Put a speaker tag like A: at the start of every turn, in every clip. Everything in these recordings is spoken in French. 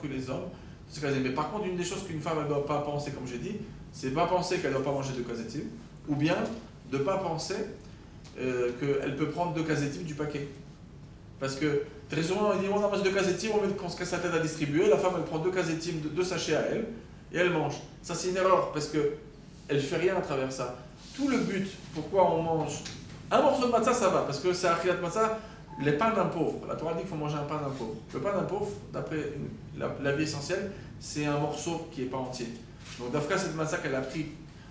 A: que les hommes. Mais par contre, une des choses qu'une femme ne doit pas penser, comme j'ai dit, c'est pas penser qu'elle ne doit pas manger de kazetim, ou bien de ne pas penser qu'elle peut prendre 2 kazetim du paquet. Parce que très souvent, on dit on a mangé 2 kazetim, on se casse la tête à distribuer, la femme elle prend 2 kazetim, 2 sachets à elle, et elle mange. Ça c'est une erreur, parce qu'elle ne fait rien à travers ça. Tout le but, pourquoi on mange un morceau de matzah, ça va, parce que c'est achilat matzah, les pains d'un pauvre. La Torah dit qu'il faut manger un pain d'un pauvre. Le pain d'un pauvre, d'après la vie essentielle, c'est un morceau qui n'est pas entier. Donc d'Afka, cette matzah qu'elle a pris,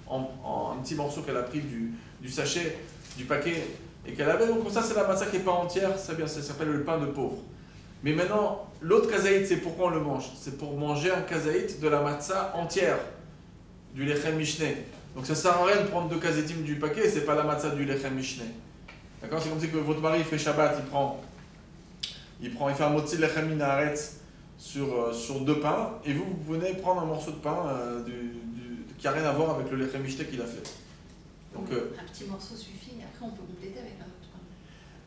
A: un petit morceau qu'elle a pris du sachet, du paquet, et qu'elle avait, donc ça c'est la matzah qui n'est pas entière, c'est bien, ça s'appelle le pain de pauvre. Mais maintenant, l'autre kazaït, c'est pourquoi on le mange. C'est pour manger un kazaït de la matzah entière, du lechem mishneh. Donc ça ne sert à rien de prendre 2 kazetim du paquet, c'est pas la matzah du lechem mishneh. D'accord? C'est comme si que votre mari fait Shabbat, il fait un motzi lechem minaretz sur 2 pains, et vous venez prendre un morceau de pain qui n'a rien à voir avec le lechem mishneh qu'il a fait. Donc,
B: un petit morceau suffit, et après on peut compléter avec un autre pain.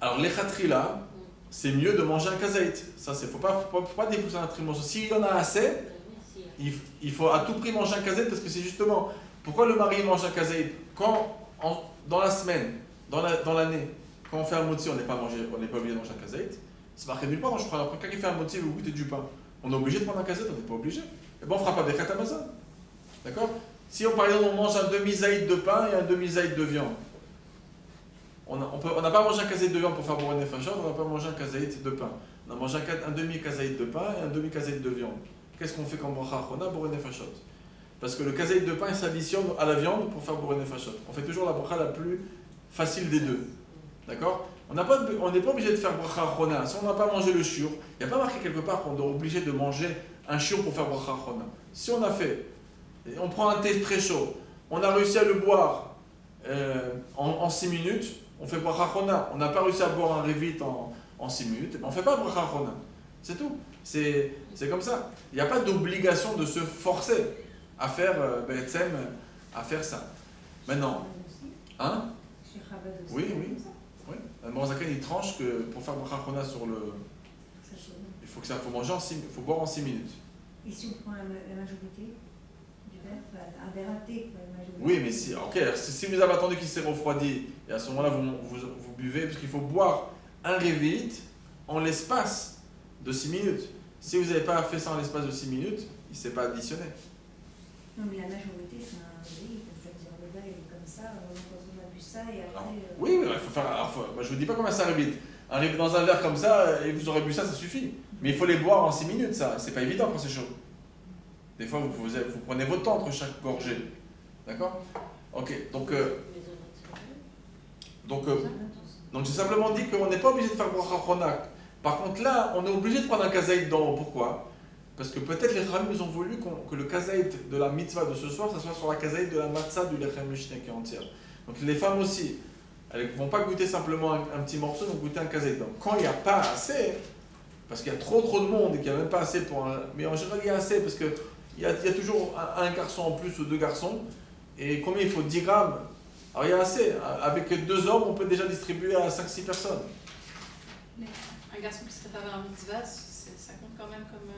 A: Alors l'echatrila, c'est mieux de manger un kazaït. Ça, il ne faut pas dépousser un morceau. S'il y en a assez, il faut à tout prix manger un kazaït, parce que c'est justement pourquoi le mari mange un kazaït. Quand dans la semaine, dans l'année, quand on fait un motzi, on n'est pas obligé de manger un kazaït. C'est marqué nulle part. Quand quelqu'un fait un motzi, vous goûtez du pain. On est obligé de prendre un kazaït, on n'est pas obligé. Et bon, on ne fera pas des khat Amazon. D'accord? Si par exemple on mange un demi-zaïd de pain et un demi-zaïd de viande, on n'a pas mangé un kazaït de viande pour faire bourrer nefashot, on n'a pas mangé un kazaït de pain. On a mangé un demi-kazaït de pain et un demi-kazaït de viande. Qu'est-ce qu'on fait comme bracha achona? Bourrer nefashot. Parce que le kazaït de pain s'additionne à la viande pour faire bourrer nefashot. On fait toujours la bracha la plus facile des deux. D'accord? On n'est pas obligé de faire bracha achona. Si on n'a pas mangé le shiur, il n'y a pas marqué quelque part qu'on est obligé de manger un shiur pour faire bracha achona. Si on a fait, on prend un thé très chaud, on a réussi à le boire en 6 minutes, on fait bracha achona. On n'a pas réussi à boire un revit en 6 minutes, on ne fait pas bracha achona. C'est tout. C'est comme ça. Il n'y a pas d'obligation de se forcer à faire à faire ça. Maintenant, hein? Oui. Le Morazakan il tranche que pour faire bracha achona sur le, il faut manger faut boire en 6 minutes.
C: Et si on prend la majorité du verre, un verre à thé, la majorité.
A: Oui, mais si vous avez attendu qu'il s'est refroidi, et à ce moment-là vous buvez, parce qu'il faut boire un révit en l'espace de 6 minutes. Si vous n'avez pas fait ça en l'espace de 6 minutes, il ne s'est pas additionné.
C: Non, mais la majorité, c'est un révit, c'est-à-dire le verre il est comme ça, on a bu ça et après.
A: Oui, il faut faire. Moi, je ne vous dis pas combien ça révit. Dans un verre comme ça, et vous aurez bu ça, ça suffit. Mais il faut les boire en 6 minutes, ça. C'est pas évident quand c'est chaud. Des fois, vous prenez votre temps entre chaque gorgée. D'accord? Ok, donc j'ai simplement dit qu'on n'est pas obligé de faire bracha achona. Par contre, là, on est obligé de prendre un kazaït d'en haut. Pourquoi? Parce que peut-être les Ramim nous ont voulu que le kazaït de la mitzvah de ce soir, ça soit sur la kazaït de la matzah du lechem mishneh qui est entière. Donc les femmes aussi, elles ne vont pas goûter simplement un petit morceau, elles vont goûter un kazaït. Donc quand il n'y a pas assez, parce qu'il y a trop de monde et qu'il n'y a même pas assez pour un... Mais en général, il y a assez parce qu'il y a toujours un garçon en plus ou 2 garçons. Et combien il faut? 10 grammes. Alors il y a assez. Avec 2 hommes, on peut déjà distribuer à 5-6 personnes.
B: Mais un garçon qui serait pas vers un mitzvah, ça compte quand même comme...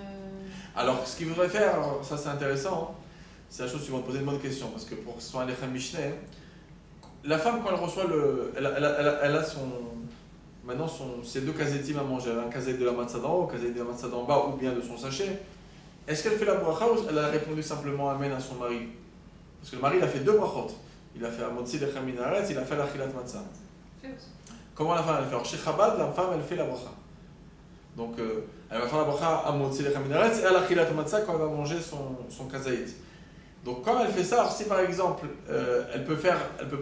A: Alors, ce qu'il voudrait faire, alors, ça c'est intéressant, c'est la chose suivante, poser une bonne question, parce que pour que ce soit un lechem mishneh, la femme quand elle reçoit elle a maintenant ses 2 kazetim à manger, elle a un kazet de la matzah d'en haut, un kazet de la matzah d'en bas, ou bien de son sachet. Est-ce qu'elle fait la bracha ou elle a répondu simplement amen à son mari? Parce que le mari il a fait 2 brachot, il a fait amotzi lechem minaretz, il a fait l'achilat matzah. Comment la femme elle fait? Alors chez Chabad, la femme elle fait la bracha. Donc elle va faire la bracha à motzi lechem minaretz et à l'achilat matzah quand elle va manger son kazaït. Donc quand elle fait ça, alors si par exemple elle peut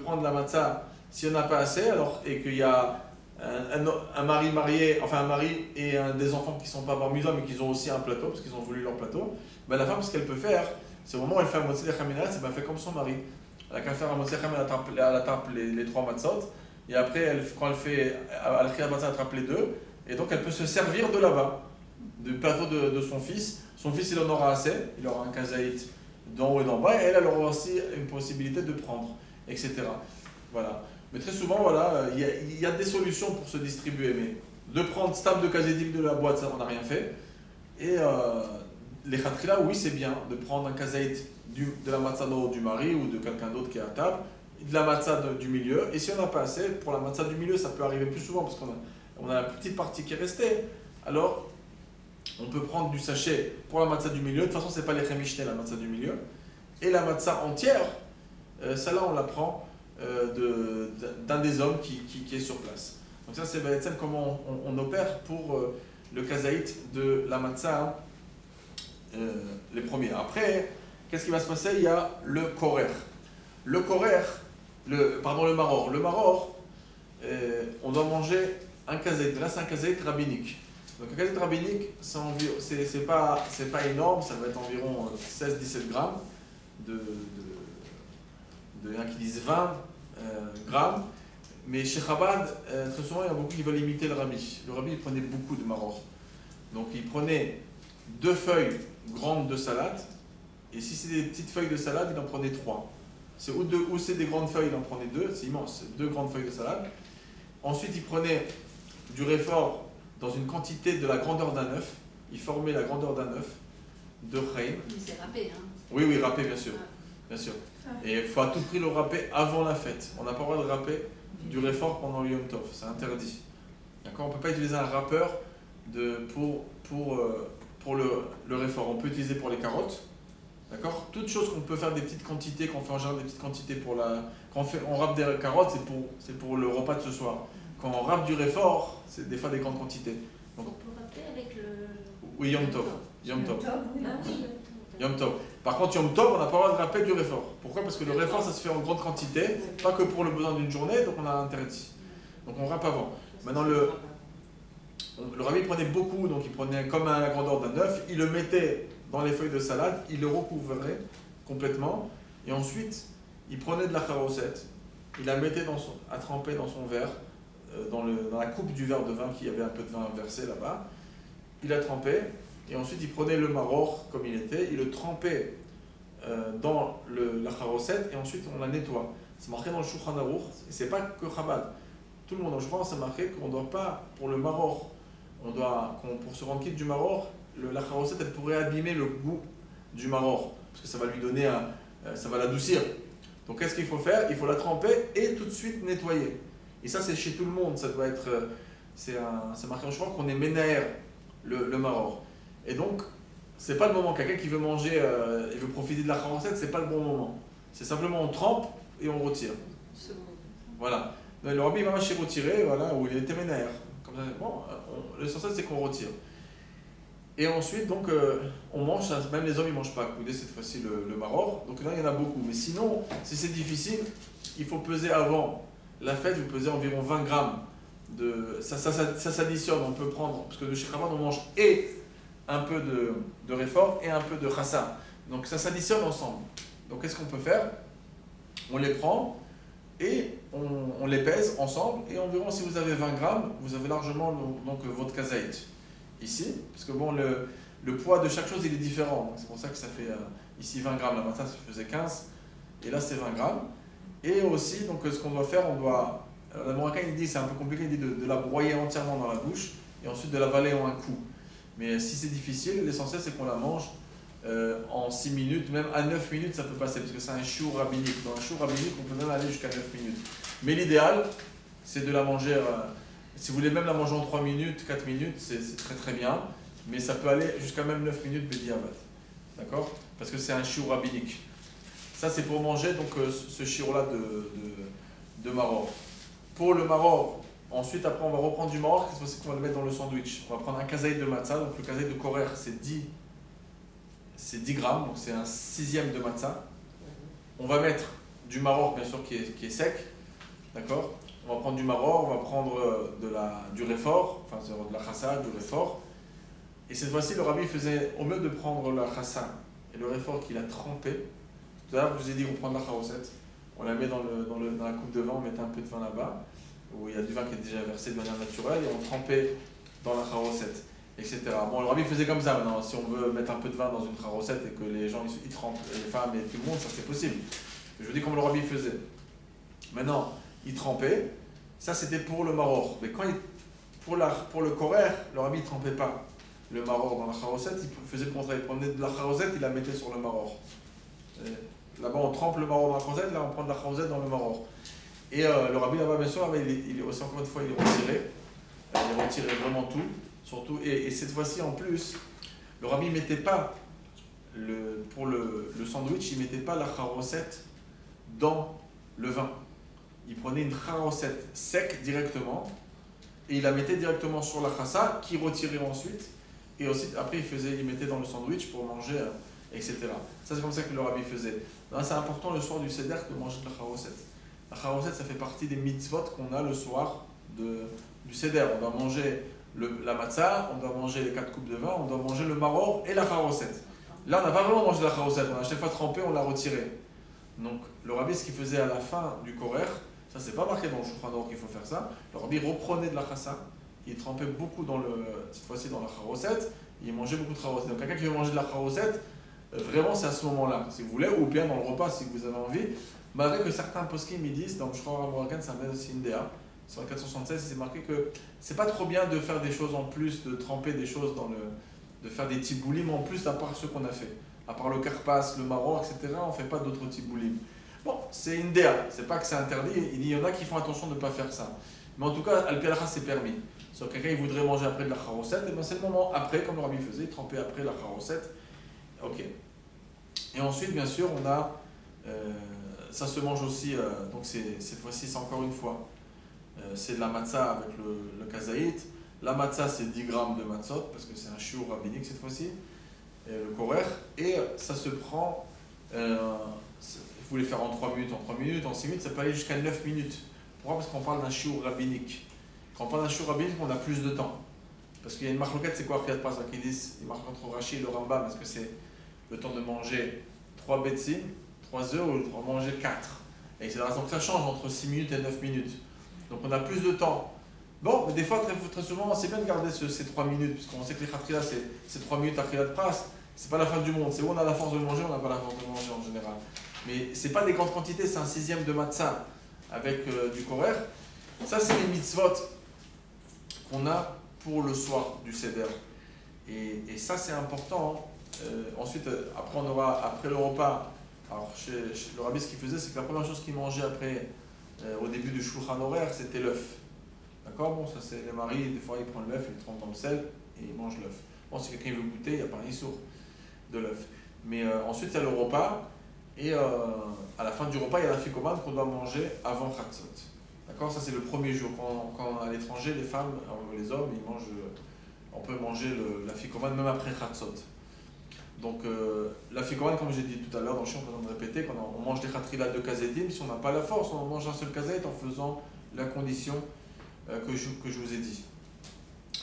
A: prendre la matzah s'il n'y en a pas assez, alors et qu'il y a un mari marié, enfin un mari et des enfants qui ne sont pas bar mitzvah mais qui ont aussi un plateau parce qu'ils ont voulu leur plateau, ben la femme ce qu'elle peut faire, c'est au moment où elle fait un motzi lechem minaretz, elle fait comme son mari. Elle a qu'à faire un motzi lechem, elle attrape les 3 matzot. Et après, quand elle fait à la khiyat matzah, elle attrape les 2. Et donc, elle peut se servir de là-bas, du plateau de son fils. Son fils, il en aura assez. Il aura un kazaït d'en haut et d'en bas. Et elle aura aussi une possibilité de prendre, etc. Voilà. Mais très souvent, voilà, il y a des solutions pour se distribuer. Mais de prendre stab de kazaït de la boîte, ça, on n'a rien fait. Et les khatrila, oui, c'est bien de prendre un kazait de la matzah du mari ou de quelqu'un d'autre qui est à table, de la matzah du milieu, et si on n'a pas assez, pour la matzah du milieu, ça peut arriver plus souvent parce qu'on a la petite partie qui est restée, alors on peut prendre du sachet pour la matzah du milieu. De toute façon, c'est pas les chemishné, la matzah du milieu. Et la matzah entière, celle-là, on la prend d'un des hommes qui est sur place. Donc ça, c'est comment on opère pour le kazaït de la matzah, les premiers. Après, qu'est-ce qui va se passer? Il y a le korer. Le korer, le maror. Le maror, on doit manger un kazaït. Là, c'est un kazaït rabbinique. Donc un kazaït rabbinique, c'est pas énorme, ça va être environ 16-17 grammes. Il y en a qui disent 20 grammes. Mais chez Chabad, très souvent, il y a beaucoup qui veulent imiter le rabbi. Le rabbi, il prenait beaucoup de maror. Donc il prenait 2 feuilles grandes de salade, et si c'est des petites feuilles de salade, il en prenait 3. Ou c'est des grandes feuilles, il en prenait 2, c'est immense, 2 grandes feuilles de salade. Ensuite, il prenait du réfort dans une quantité de la grandeur d'un œuf. Il formait la grandeur d'un œuf de Chaim.
B: Mais c'est râpé, hein?
A: Oui, râpé, bien sûr. Bien sûr. Et il faut à tout prix le râper avant la fête. On n'a pas le droit de râper du réfort pendant le Yom Tov, c'est interdit. D'accord? On ne peut pas utiliser un râpeur pour le réfort. On peut utiliser pour les carottes. D'accord? Toute chose qu'on peut faire des petites quantités, qu'on fait en général des petites quantités quand on râpe des carottes, c'est pour le repas de ce soir. Quand on râpe du réfort, c'est des fois des grandes quantités.
B: Donc, on peut râper avec le...
A: Oui, Yom Tov.
C: Yom Tov, oui.
A: Yom Tov. Par contre, Yom Tov, on n'a pas le droit de râper du réfort. Pourquoi? Parce que le réfort, ça se fait en grande quantité, pas que pour le besoin d'une journée, donc on a interdit. Donc on râpe avant. Maintenant, le rabbi prenait beaucoup, donc il prenait comme à la grandeur d'un œuf, il le mettait dans les feuilles de salade, il le recouvrait complètement, et ensuite, il prenait de la charosette, il la mettait à tremper dans son verre, dans la coupe du verre de vin, qui avait un peu de vin versé là-bas, il la trempait, et ensuite il prenait le maror comme il était, il le trempait dans la charosette, et ensuite on la nettoie. C'est marqué dans le Shulchan Aruch, et c'est pas que Chabad. Tout le monde dans le Shulchan, c'est marqué qu'on ne doit pas, pour le maror, pour se rendre quitte du maror, la charosette, elle pourrait abîmer le goût du maror, parce que ça va lui donner ça va l'adoucir. Donc qu'est-ce qu'il faut faire? Il faut la tremper et tout de suite nettoyer. Et ça, c'est chez tout le monde, ça doit être, c'est marqué en Shulchan qu'on est ménaer le maror. Et donc, c'est pas le moment. Quelqu'un qui veut manger et veut profiter de la charosette, c'est pas le bon moment. C'est simplement on trempe et on retire. Voilà. Le rabbi va chez retirer, voilà, où il était ménaire. Comme ça, bon, l'essentiel c'est qu'on retire. Et ensuite, donc, on mange, même les hommes ils mangent pas à couder cette fois-ci le maror. Donc là, il y en a beaucoup. Mais sinon, si c'est difficile, il faut peser avant la fête, vous pesez environ 20 grammes. Ça s'additionne, on peut prendre, parce que de chez Chabad, on mange et un peu de réfort et un peu de chassa. Donc ça s'additionne ensemble. Donc qu'est-ce qu'on peut faire? On les prend et on les pèse ensemble, et environ, si vous avez 20 grammes, vous avez largement donc, votre kazaït ici, parce que bon, le poids de chaque chose il est différent, c'est pour ça que ça fait ici 20 grammes, la matin ça faisait 15, et là c'est 20 grammes. Et aussi, donc ce qu'on doit faire, le Marocain il dit, c'est un peu compliqué, il dit de la broyer entièrement dans la bouche, et ensuite de l'avaler en un coup. Mais si c'est difficile, l'essentiel c'est qu'on la mange en 6 minutes, même à 9 minutes ça peut passer, parce que c'est un chiour rabbinique. Dans un chiour rabbinique, on peut même aller jusqu'à 9 minutes. Mais l'idéal, c'est de la manger, si vous voulez même la manger en 3 minutes, 4 minutes, c'est très très bien, mais ça peut aller jusqu'à même 9 minutes bédiabat. D'accord? Parce que c'est un chiour rabbinique. Ça c'est pour manger donc ce chiour-là de maror. Pour le maror, ensuite après on va reprendre du maror, c'est qu'on va le mettre dans le sandwich. On va prendre un kazaït de matzah, donc le kazaït de korer c'est 10 grammes, donc c'est un 6e de matzah. On va mettre du maror, bien sûr, qui est sec. D'accord? On va prendre du maror, on va prendre du réfort, enfin de la chassa, du réfort. Et cette fois-ci, le rabbi faisait, au mieux de prendre la chassa et le réfort qu'il a trempé, tout à l'heure, je vous ai dit qu'on prend de la charosette, on la met dans la coupe de vin, on mettait un peu de vin là-bas, où il y a du vin qui est déjà versé de manière naturelle, et on trempait dans la charosette, etc. Bon, le rabbi faisait comme ça maintenant. Si on veut mettre un peu de vin dans une charosette et que les gens ils trempent, les femmes et tout le monde, ça c'est possible. Je vous dis comme le rabbi faisait. Maintenant, il trempait, ça c'était pour le maror. Mais pour le korer, le rabbi ne trempait pas. le maror dans la charoset, il faisait le contraire. Il prenait de la charoset, il la mettait sur le maror. Là-bas, on trempe le maror dans la charoset, là, on prend de la charoset dans le maror. Et le rabbi là-bas, bien sûr, il est aussi, encore une fois, il est retiré. Il retirait vraiment tout. Surtout, et cette fois-ci, en plus, le rabbi ne mettait pas, pour le sandwich, il ne mettait pas la charoset dans le vin. Il prenait une charoset sec directement et il la mettait directement sur la chassa qui retirait ensuite. Et aussi, après, il mettait dans le sandwich pour manger, etc. Ça, c'est comme ça que le rabbi faisait. C'est important le soir du seder de manger de la charoset. La charoset, ça fait partie des mitzvot qu'on a le soir du seder. On doit manger la matzah, on doit manger les 4 coupes de vin, on doit manger le maror et la charoset. Là, on n'a pas vraiment mangé la charoset. On a à chaque fois trempé, on l'a retiré. Donc, le rabbi, ce qu'il faisait à la fin du korer, ça, c'est pas marqué dans le Shulchan Aruch qu'il faut faire ça. Le rabbi reprenait de la chassa, il trempait beaucoup cette fois-ci dans la charoset, il mangeait beaucoup de charoset. Donc, quelqu'un qui veut manger de la charoset, vraiment, c'est à ce moment-là, si vous voulez, ou bien dans le repas, si vous avez envie. Malgré que certains poskim me disent, dans le Shulchan Aruch, ça met aussi une DA, sur le 476, c'est marqué que c'est pas trop bien de faire des choses en plus, de tremper des choses de faire des tiboulim en plus, à part ce qu'on a fait. À part le karpas, le maror, etc., on ne fait pas d'autres tiboulim. Bon, c'est une DA, c'est pas que c'est interdit, il y en a qui font attention de ne pas faire ça. Mais en tout cas, al-Pialacha, c'est permis. Si quelqu'un il voudrait manger après de la charoset, et ben c'est le moment après, comme le rabbi faisait, il trempait après la charoset. Ok. Et ensuite, bien sûr, on a. Ça se mange aussi, donc cette fois-ci, c'est encore une fois. C'est de la matzah avec le kazaït. La matzah, c'est 10 grammes de matzot, parce que c'est un shiur rabbinique cette fois-ci, et le korer. Et ça se prend. Vous voulez faire en 3 minutes, en 6 minutes, ça peut aller jusqu'à 9 minutes. Pourquoi? Parce qu'on parle d'un shiur rabbinique. Quand on parle d'un shiur rabbinique, on a plus de temps. Parce qu'il y a une marloquette, c'est quoi Riyad Pras qui disent, il marque entre Rashi et le Rambam, est-ce que c'est le temps de manger 3 betzim, 3 œufs, ou de manger 4, etc. Donc ça change entre 6 minutes et 9 minutes. Donc on a plus de temps. Bon, mais des fois, très souvent, c'est bien de garder ces 3 minutes, puisqu'on sait que les khatrila, c'est 3 minutes à Riyad Pras, c'est pas la fin du monde. C'est où on a la force de manger, on n'a pas la force de manger en général. Mais c'est pas des grandes quantités, c'est un 6e de matzah avec du korer. Ça, c'est les mitzvot qu'on a pour le soir du seder. Et ça, c'est important. Ensuite, après, après le repas, alors chez le rabbi, ce qu'il faisait, c'est que la première chose qu'il mangeait après, au début du shulchan horaire, c'était l'œuf. D'accord? Bon, ça, c'est les maris, des fois, ils prennent l'œuf, ils le trempent dans le sel et ils mangent l'œuf. Bon, si quelqu'un veut goûter, il n'y a pas un issour de l'œuf. Mais ensuite, il y a le repas. Et à la fin du repas, il y a la ficomane qu'on doit manger avant Khatzot. D'accord? Ça, c'est le premier jour. Quand à l'étranger, les femmes, les hommes, on peut manger la ficomane même après Khatzot. Donc, la ficomane, comme j'ai dit tout à l'heure, dans le chien, on peut répéter, quand on mange des khatrilas de kazetim, si on n'a pas la force, on mange un seul kazet en faisant la condition que je vous ai dit.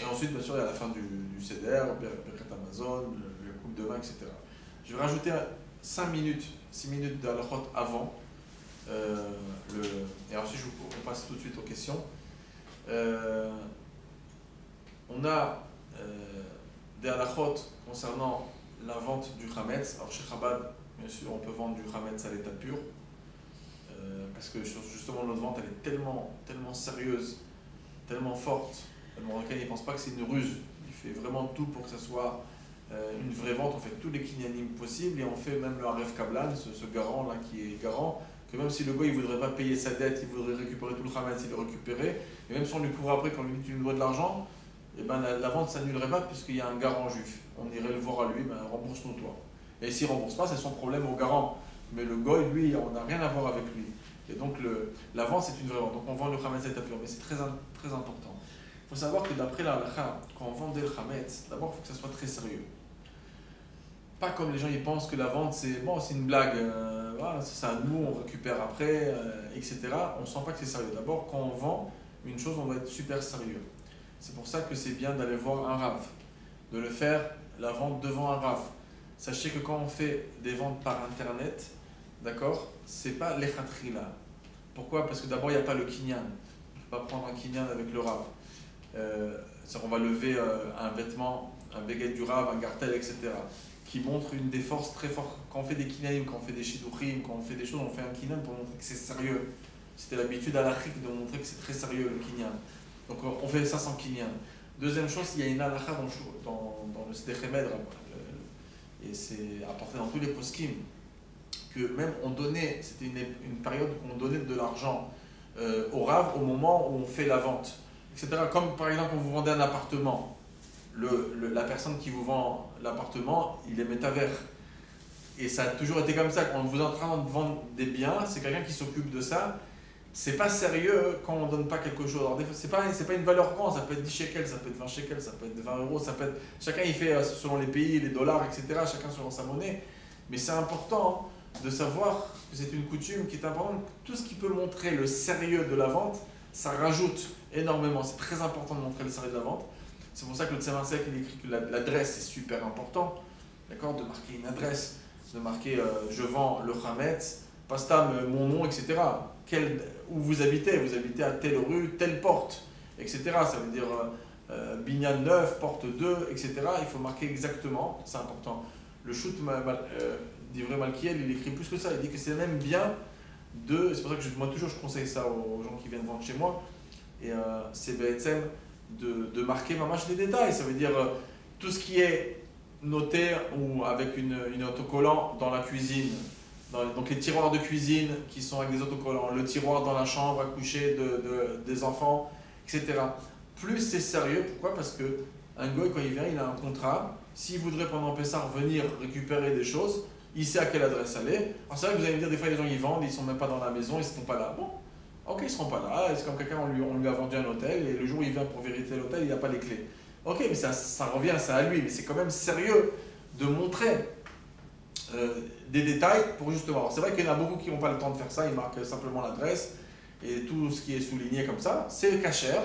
A: Et ensuite, bien sûr, il y a la fin du seder, Birkat Amazon, le coupe de vin, etc. Je vais rajouter 6 minutes d'halachot avant. Et ensuite, on passe tout de suite aux questions. On a des halachot concernant la vente du chametz. Alors, chez Chabad, bien sûr, on peut vendre du chametz à l'état pur. Parce que justement, notre vente, elle est tellement sérieuse, tellement forte. Le Marocain, il ne pense pas que c'est une ruse. Il fait vraiment tout pour que ça soit une vraie vente. On fait tous les kinyanim possibles et on fait même le Aref Kablan, ce garant là qui est garant, que même si le gars il ne voudrait pas payer sa dette, il voudrait récupérer tout le chametz, il le récupérait. Et même si on lui couvre après, quand on lui dit tu nous dois de l'argent, et ben la vente s'annulerait pas puisqu'il y a un garant juif. On irait le voir à lui, ben rembourse-nous toi. Et s'il ne rembourse pas, c'est son problème au garant. Mais le gars, lui, on n'a rien à voir avec lui. Et donc la vente, c'est une vraie vente. Donc on vend le chametz à l'état pur, mais c'est très important. Il faut savoir que d'après la halakha, quand on vendait le chametz, d'abord il faut que ça soit très sérieux. Pas comme les gens ils pensent que la vente c'est une blague, voilà, c'est à nous, on récupère après, etc. On ne sent pas que c'est sérieux. D'abord, quand on vend une chose, on doit être super sérieux. C'est pour ça que c'est bien d'aller voir un rav, de le faire la vente devant un rav. Sachez que quand on fait des ventes par internet, d'accord, c'est pas l'echatrila. Pourquoi? Parce que d'abord, il n'y a pas le kinyan. On ne peut pas prendre un kinyan avec le rav. On va lever un vêtement, un béguet du rav, un gartel, etc. qui montre une des forces très fortes. Quand on fait des kinanim, quand on fait des shidduchim, quand on fait des choses, on fait un kinyan pour montrer que c'est sérieux. C'était l'habitude à l'Afrique de montrer que c'est très sérieux le kinyan. Donc on fait ça sans kinyan. Deuxième chose, il y a une halakha dans le Sdech Emed, et c'est apporté dans tous les poskim, que même on donnait, c'était une période où on donnait de l'argent au Rav au moment où on fait la vente, etc. Comme par exemple, on vous vendait un appartement, la personne qui vous vend l'appartement, il est métavers. Et ça a toujours été comme ça, quand vous êtes en train de vendre des biens, c'est quelqu'un qui s'occupe de ça. C'est pas sérieux quand on donne pas quelque chose. Alors, des fois, c'est pas une valeur grande, ça peut être 10 shekels, ça peut être 20 shekels, ça peut être 20 euros, ça peut être... Chacun il fait selon les pays, les dollars, etc., chacun selon sa monnaie. Mais c'est important de savoir que c'est une coutume qui est importante. Tout ce qui peut montrer le sérieux de la vente, ça rajoute énormément. C'est très important de montrer le sérieux de la vente. C'est pour ça que le Tzemar Tzedek, il écrit que l'adresse est super important. D'accord, de marquer une adresse, de marquer je vends le Hametz, Pastam, mon nom, etc. Où vous habitez à telle rue, telle porte, etc. Ça veut dire Binyan 9, porte 2, etc. Il faut marquer exactement, c'est important. Le shoot d'Ivré Malkiel, il écrit plus que ça, il dit que c'est même bien c'est pour ça que moi toujours je conseille ça aux gens qui viennent vendre chez moi, et c'est BSM de marquer mamash des détails, ça veut dire tout ce qui est noté ou avec une autocollant dans la cuisine, donc les tiroirs de cuisine qui sont avec des autocollants, le tiroir dans la chambre à coucher des enfants, etc. Plus c'est sérieux, pourquoi? Parce qu'un goy quand il vient, il a un contrat, s'il voudrait pendant Pessah venir récupérer des choses, il sait à quelle adresse aller. Alors c'est vrai que vous allez me dire, des fois les gens ils vendent, ils ne sont même pas dans la maison, ils ne seront pas là. Bon, ok, ils ne seront pas là, c'est comme quelqu'un, on lui a vendu un hôtel, et le jour où il vient pour vérifier l'hôtel, il n'a pas les clés. Ok, mais ça revient, c'est à lui, mais c'est quand même sérieux de montrer des détails pour justement. Alors c'est vrai qu'il y en a beaucoup qui n'ont pas le temps de faire ça, ils marquent simplement l'adresse et tout ce qui est souligné comme ça, c'est cachère.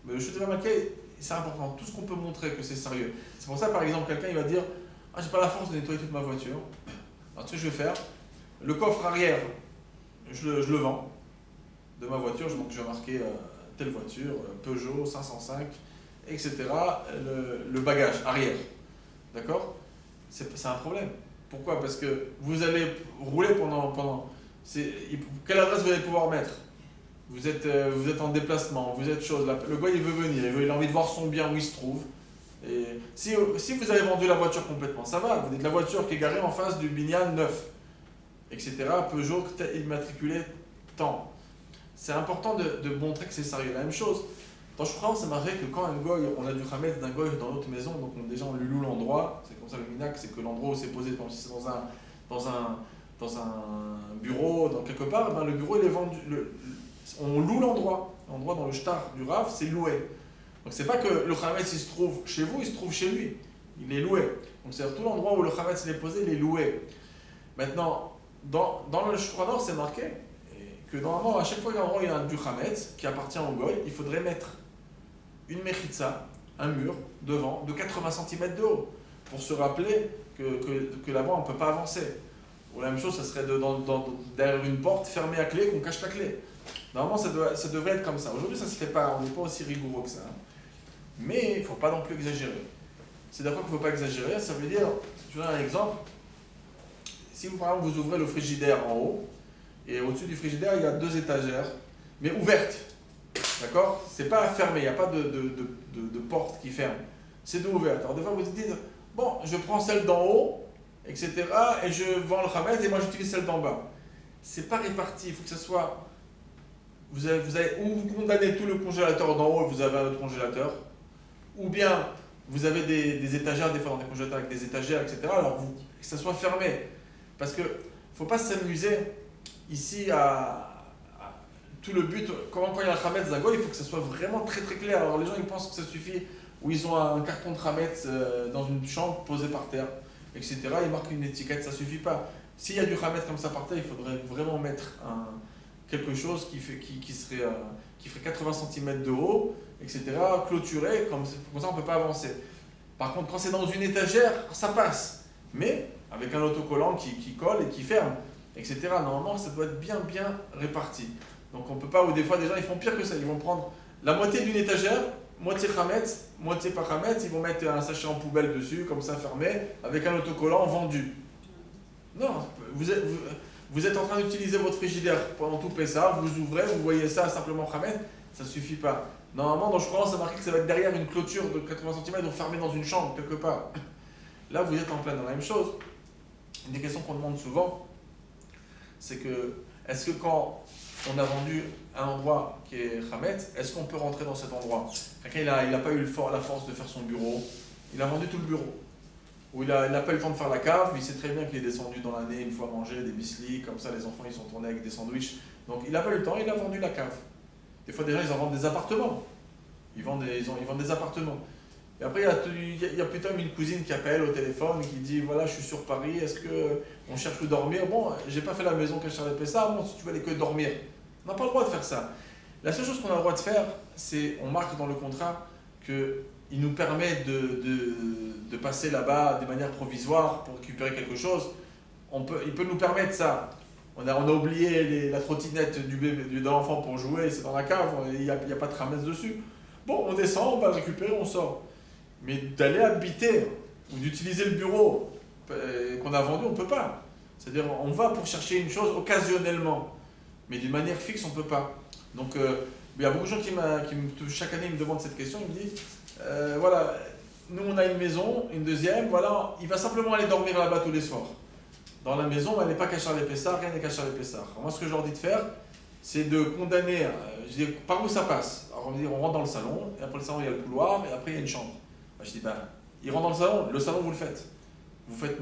A: Mais le shooter marqué, c'est important, tout ce qu'on peut montrer que c'est sérieux. C'est pour ça par exemple quelqu'un il va dire ah j'ai pas la force de nettoyer toute ma voiture. Alors ce que je vais faire, le coffre arrière, je le vends de ma voiture, donc je vais marquer telle voiture, Peugeot 505, etc. Le bagage arrière, d'accord? C'est un problème. Pourquoi? Parce que vous allez rouler pendant quelle adresse vous allez pouvoir mettre? Vous êtes en déplacement, vous êtes chose. Le gars il veut venir, il a envie de voir son bien où il se trouve. Et si vous avez vendu la voiture complètement, ça va. Vous dites la voiture qui est garée en face du Binyan 9, etc. Peugeot immatriculé tant. C'est important de montrer que c'est sérieux. La même chose. Dans Shouchan, c'est marré que quand un goy, on a du Hametz d'un goy dans notre maison, donc déjà on lui loue l'endroit, c'est comme ça le minac, c'est que l'endroit où c'est posé, par exemple si c'est dans un bureau, dans quelque part, ben le bureau il est vendu, on loue l'endroit dans le shtar du Rav, c'est loué. Donc c'est pas que le Hametz il se trouve chez vous, il se trouve chez lui, il est loué. Donc c'est tout l'endroit où le Hametz il est posé, il est loué. Maintenant, dans le Shouchan c'est marqué que normalement à chaque fois qu'il y a du Hametz qui appartient au goy, il faudrait mettre une mechitza, un mur devant de 80 cm de haut pour se rappeler que là-bas on ne peut pas avancer. Ou la même chose, ça serait derrière une porte fermée à clé qu'on cache la clé. Normalement ça devrait être comme ça. Aujourd'hui ça ne se fait pas, on n'est pas aussi rigoureux que ça. Mais il ne faut pas non plus exagérer. C'est d'accord qu'il ne faut pas exagérer, ça veut dire, je vous donne un exemple, si vous, par exemple vous ouvrez le frigidaire en haut, et au-dessus du frigidaire il y a 2 étagères, mais ouvertes. D'accord? C'est pas fermé, il n'y a pas de porte qui ferme. C'est de ouvert. Alors des fois vous vous dites, bon, je prends celle d'en haut, etc. et je vends le Hametz et moi j'utilise celle d'en bas. C'est pas réparti, il faut que ce soit... ou vous condamnez tout le congélateur d'en haut et vous avez un autre congélateur, ou bien vous avez des étagères, des fois dans des congélateurs avec des étagères, etc. Alors que ça soit fermé. Parce que faut pas s'amuser ici tout le but, quand il y a un Hametz d'un goy, il faut que ça soit vraiment très très clair. Alors les gens ils pensent que ça suffit, où ils ont un carton de Hametz dans une chambre posé par terre, etc. Ils marquent une étiquette, ça suffit pas. S'il y a du Hametz comme ça par terre, il faudrait vraiment mettre quelque chose qui ferait 80 cm de haut, etc. Clôturé, comme ça on ne peut pas avancer. Par contre, quand c'est dans une étagère, ça passe. Mais avec un autocollant qui colle et qui ferme, etc. Normalement, ça doit être bien réparti. Donc on peut pas, ou des fois des gens ils font pire que ça, ils vont prendre la moitié d'une étagère, moitié Hametz, moitié pas Hametz, ils vont mettre un sachet en poubelle dessus, comme ça fermé, avec un autocollant vendu. Non, vous êtes en train d'utiliser votre frigidaire pendant tout Pessah, vous ouvrez, vous voyez ça simplement Hametz, Ça ne suffit pas. Normalement, dans je crois, ça marque que ça va être derrière une clôture de 80 cm, donc fermé dans une chambre, quelque part. Là, vous êtes en plein dans la même chose. Une des questions qu'on demande souvent, c'est que, est-ce que quand on a vendu un endroit qui est Hametz, est-ce qu'on peut rentrer dans cet endroit? Quelqu'un, il n'a pas eu la force de faire son bureau, il a vendu tout le bureau. Ou il n'a pas eu le temps de faire la cave, il sait très bien qu'il est descendu dans l'année une fois manger des bislis, comme ça les enfants ils sont tournés avec des sandwichs. Donc il n'a pas eu le temps, il a vendu la cave. Des fois, des gens, ils en vendent des appartements. Ils vendent des appartements. Et après, il y a plutôt une cousine qui appelle au téléphone et qui dit, voilà, je suis sur Paris, est-ce qu'on cherche où dormir? Bon, j'ai pas fait la maison que Charles Pessard, bon, si tu veux aller que dormir. On n'a pas le droit de faire ça. La seule chose qu'on a le droit de faire, c'est, on marque dans le contrat qu'il nous permet de passer là-bas de manière provisoire pour récupérer quelque chose. Il peut nous permettre ça. On a oublié la trottinette de l'enfant pour jouer, c'est dans la cave, il n'y a pas de ramesse dessus. Bon, on descend, on va le récupérer, on sort. Mais d'aller habiter ou d'utiliser le bureau qu'on a vendu, on ne peut pas. C'est-à-dire, on va pour chercher une chose occasionnellement, mais d'une manière fixe, on ne peut pas. Donc, il y a beaucoup de gens chaque année, ils me demandent cette question, ils me disent, voilà, nous on a une maison, une deuxième, voilà, il va simplement aller dormir là-bas tous les soirs. Dans la maison, elle n'est pas qu'à Charles Pessard, rien n'est qu'à Charles Pessard. Moi, ce que je leur dis de faire, c'est de condamner, je dis, par où ça passe? Alors, on rentre dans le salon, et après le salon, il y a le couloir, et après, il y a une chambre. Je dis, il rentre dans le salon, vous le faites. Vous faites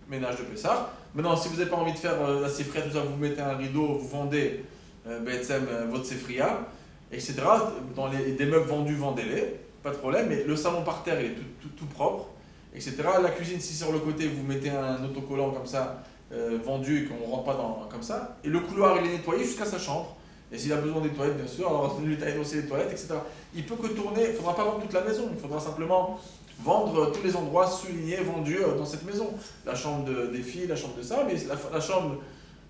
A: ménage de Pessard. Maintenant, si vous n'avez pas envie de faire la séfria, tout ça, vous mettez un rideau, vous vendez votre séfria, etc. Dans des meubles vendus, vendez-les, pas de problème, mais le salon par terre, il est tout propre, etc. La cuisine, si sur le côté, vous mettez un autocollant comme ça, vendu, et qu'on ne rentre pas comme ça. Et le couloir, il est nettoyé jusqu'à sa chambre. Et s'il a besoin des toilettes, bien sûr, alors lui taille aussi les toilettes, etc. Il peut que tourner, il ne faudra pas vendre toute la maison, il faudra simplement vendre tous les endroits soulignés, vendus dans cette maison. La chambre des filles, la chambre de ça, mais la chambre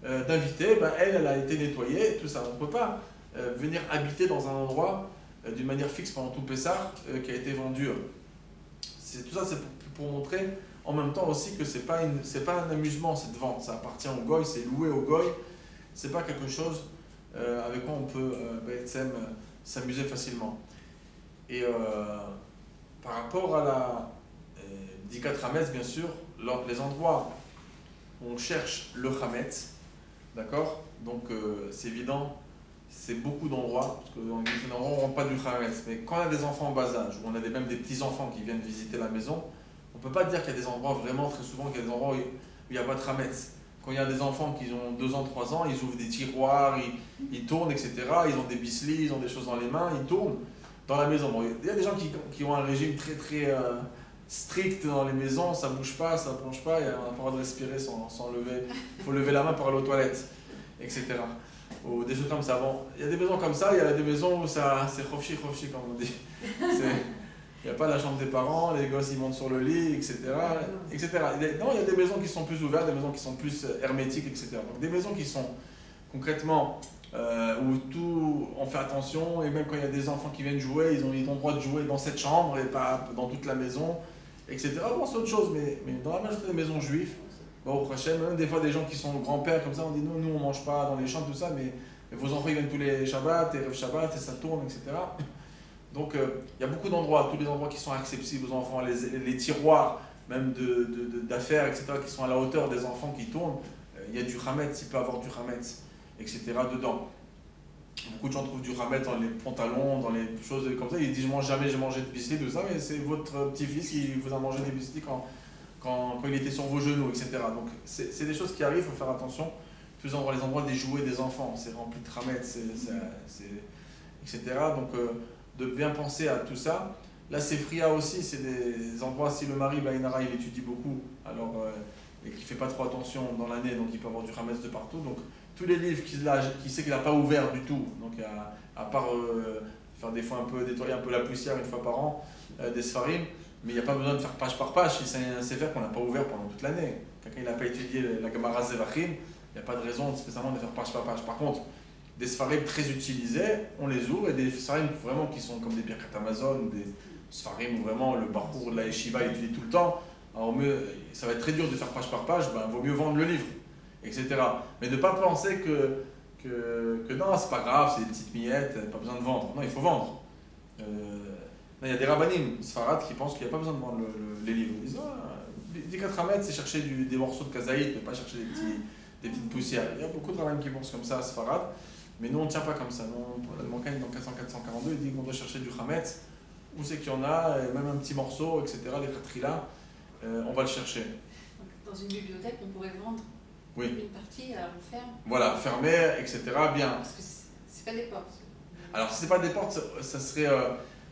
A: d'invité, elle a été nettoyée, tout ça. On ne peut pas venir habiter dans un endroit d'une manière fixe pendant tout Pessah qui a été vendu. Tout ça, c'est pour montrer en même temps aussi que ce n'est pas un amusement cette vente, ça appartient au goy, c'est loué au goy, ce n'est pas quelque chose avec quoi on peut s'amuser facilement. Et par rapport à la Dikat Hametz, bien sûr, les endroits où on cherche le Hametz, d'accord? Donc c'est évident, c'est beaucoup d'endroits, parce que dans les endroits on ne rentre pas du Hametz, mais quand on a des enfants en bas âge, ou on a même des petits-enfants qui viennent visiter la maison, on ne peut pas dire qu'il y a des endroits vraiment, très souvent, qu'il y a des endroits où il n'y a pas de Hametz. Quand il y a des enfants qui ont 2 ans, 3 ans, ils ouvrent des tiroirs, ils tournent, etc. Ils ont des bislis, ils ont des choses dans les mains, ils tournent dans la maison. Bon, il y a des gens qui ont un régime très très strict dans les maisons, ça ne bouge pas, ça ne plonge pas, on n'a pas le droit de respirer sans lever. Il faut lever la main pour aller aux toilettes, etc. Ou des choses comme ça. Bon, il y a des maisons comme ça, il y a des maisons où c'est khofshi, comme on dit. Il n'y a pas la chambre des parents, les gosses ils montent sur le lit, etc. etc. Non, il y a des maisons qui sont plus ouvertes, des maisons qui sont plus hermétiques, etc. Donc des maisons qui sont concrètement où tout, on fait attention, et même quand il y a des enfants qui viennent jouer, ils ont le droit de jouer dans cette chambre et pas dans toute la maison, etc. Bon, c'est autre chose, mais dans la majorité des maisons juives, bon, au prochain, même des fois des gens qui sont grands-pères comme ça, on dit nous on ne mange pas dans les chambres, tout ça, mais vos enfants ils viennent tous les Shabbats, et Shabbat, et ça tourne, etc. Donc, il y a beaucoup d'endroits, tous les endroits qui sont accessibles aux enfants, les tiroirs, même d'affaires, etc., qui sont à la hauteur des enfants qui tournent. Il y a du Hametz, il peut y avoir du Hametz, etc. dedans. Beaucoup de gens trouvent du Hametz dans les pantalons, dans les choses comme ça. Ils disent, jamais j'ai mangé de biscuits, tout ça, mais c'est votre petit-fils qui vous a mangé des biscuits quand il était sur vos genoux, etc. Donc, c'est des choses qui arrivent, il faut faire attention. Plus dans les endroits des jouets des enfants, c'est rempli de Hametz, etc. Donc, de bien penser à tout ça. La séfria aussi, c'est des endroits, si le mari, Baïnara, il étudie beaucoup, alors, et qu'il ne fait pas trop attention dans l'année, donc il peut avoir du Hametz de partout. Donc tous les livres qu'il sait qu'il n'a pas ouvert du tout, donc à part faire des fois nettoyer un peu la poussière une fois par an, des Sfarim, mais il n'y a pas besoin de faire page par page, si c'est un séfer qu'on n'a pas ouvert pendant toute l'année. Quelqu'un n'a pas étudié la Gemara Zevachim, il n'y a pas de raison spécialement de faire page par page. Par contre, des Sfarim très utilisés, on les ouvre, et des Sfarim vraiment qui sont comme des Birkat Amazon, ou des Sfarim où vraiment le parcours de la Yeshiva est étudié tout le temps. Alors ça va être très dur de faire page par page, vaut mieux vendre le livre, etc. Mais ne pas penser que que non, c'est pas grave, c'est des petites miettes, pas besoin de vendre. Non, il faut vendre. Il y a des rabbanim, Sfarad, qui pensent qu'il n'y a pas besoin de vendre les livres. Ils disent, dit 4 Hametz, c'est chercher des morceaux de kazaït, mais pas chercher des petites poussières. Il y a beaucoup de rabbanim qui pensent comme ça, Sfarad, mais nous on ne tient pas comme ça. Nous, le Mankaï, dans 442, il dit qu'on doit chercher du Hametz, où c'est qu'il y en a, et même un petit morceau, etc., les khatrila, on va le chercher.
B: Dans une bibliothèque, on pourrait vendre une partie, on ferme.
A: Voilà, fermer, etc., bien.
B: Parce que c'est pas des portes.
A: Alors, si c'est pas des portes, ça serait...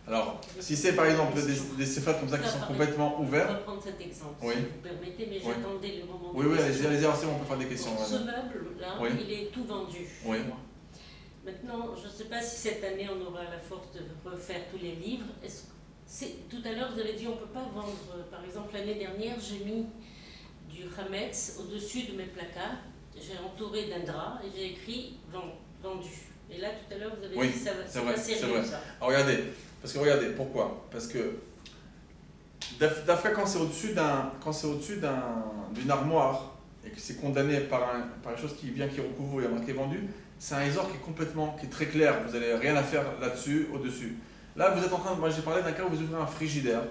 A: alors, si c'est par exemple des séfats comme ça qui sont complètement ouverts...
D: On va prendre cet exemple,
A: oui.
D: si vous permettez, mais j'attendais le moment.
A: Oui, allez-y, c'est bon, on peut faire des questions.
D: Donc, ce meuble-là, il est tout vendu.
A: Oui.
D: Maintenant, je ne sais pas si cette année on aura la force de refaire tous les livres. Tout à l'heure, vous avez dit on ne peut pas vendre. Par exemple, l'année dernière, j'ai mis du Hametz au-dessus de mes placards. J'ai entouré d'un drap et j'ai écrit vendu. Et là, tout à l'heure, vous avez dit ça c'est pas sérieux, ça.
A: Alors, regardez, pourquoi? Parce que d'après quand c'est au-dessus d'une armoire et que c'est condamné par une chose qui recouvre et il y a marqué vendu, c'est un isor qui est très clair, vous n'avez rien à faire là-dessus, au-dessus. Là, vous êtes en train moi j'ai parlé d'un cas où vous ouvrez un frigidaire.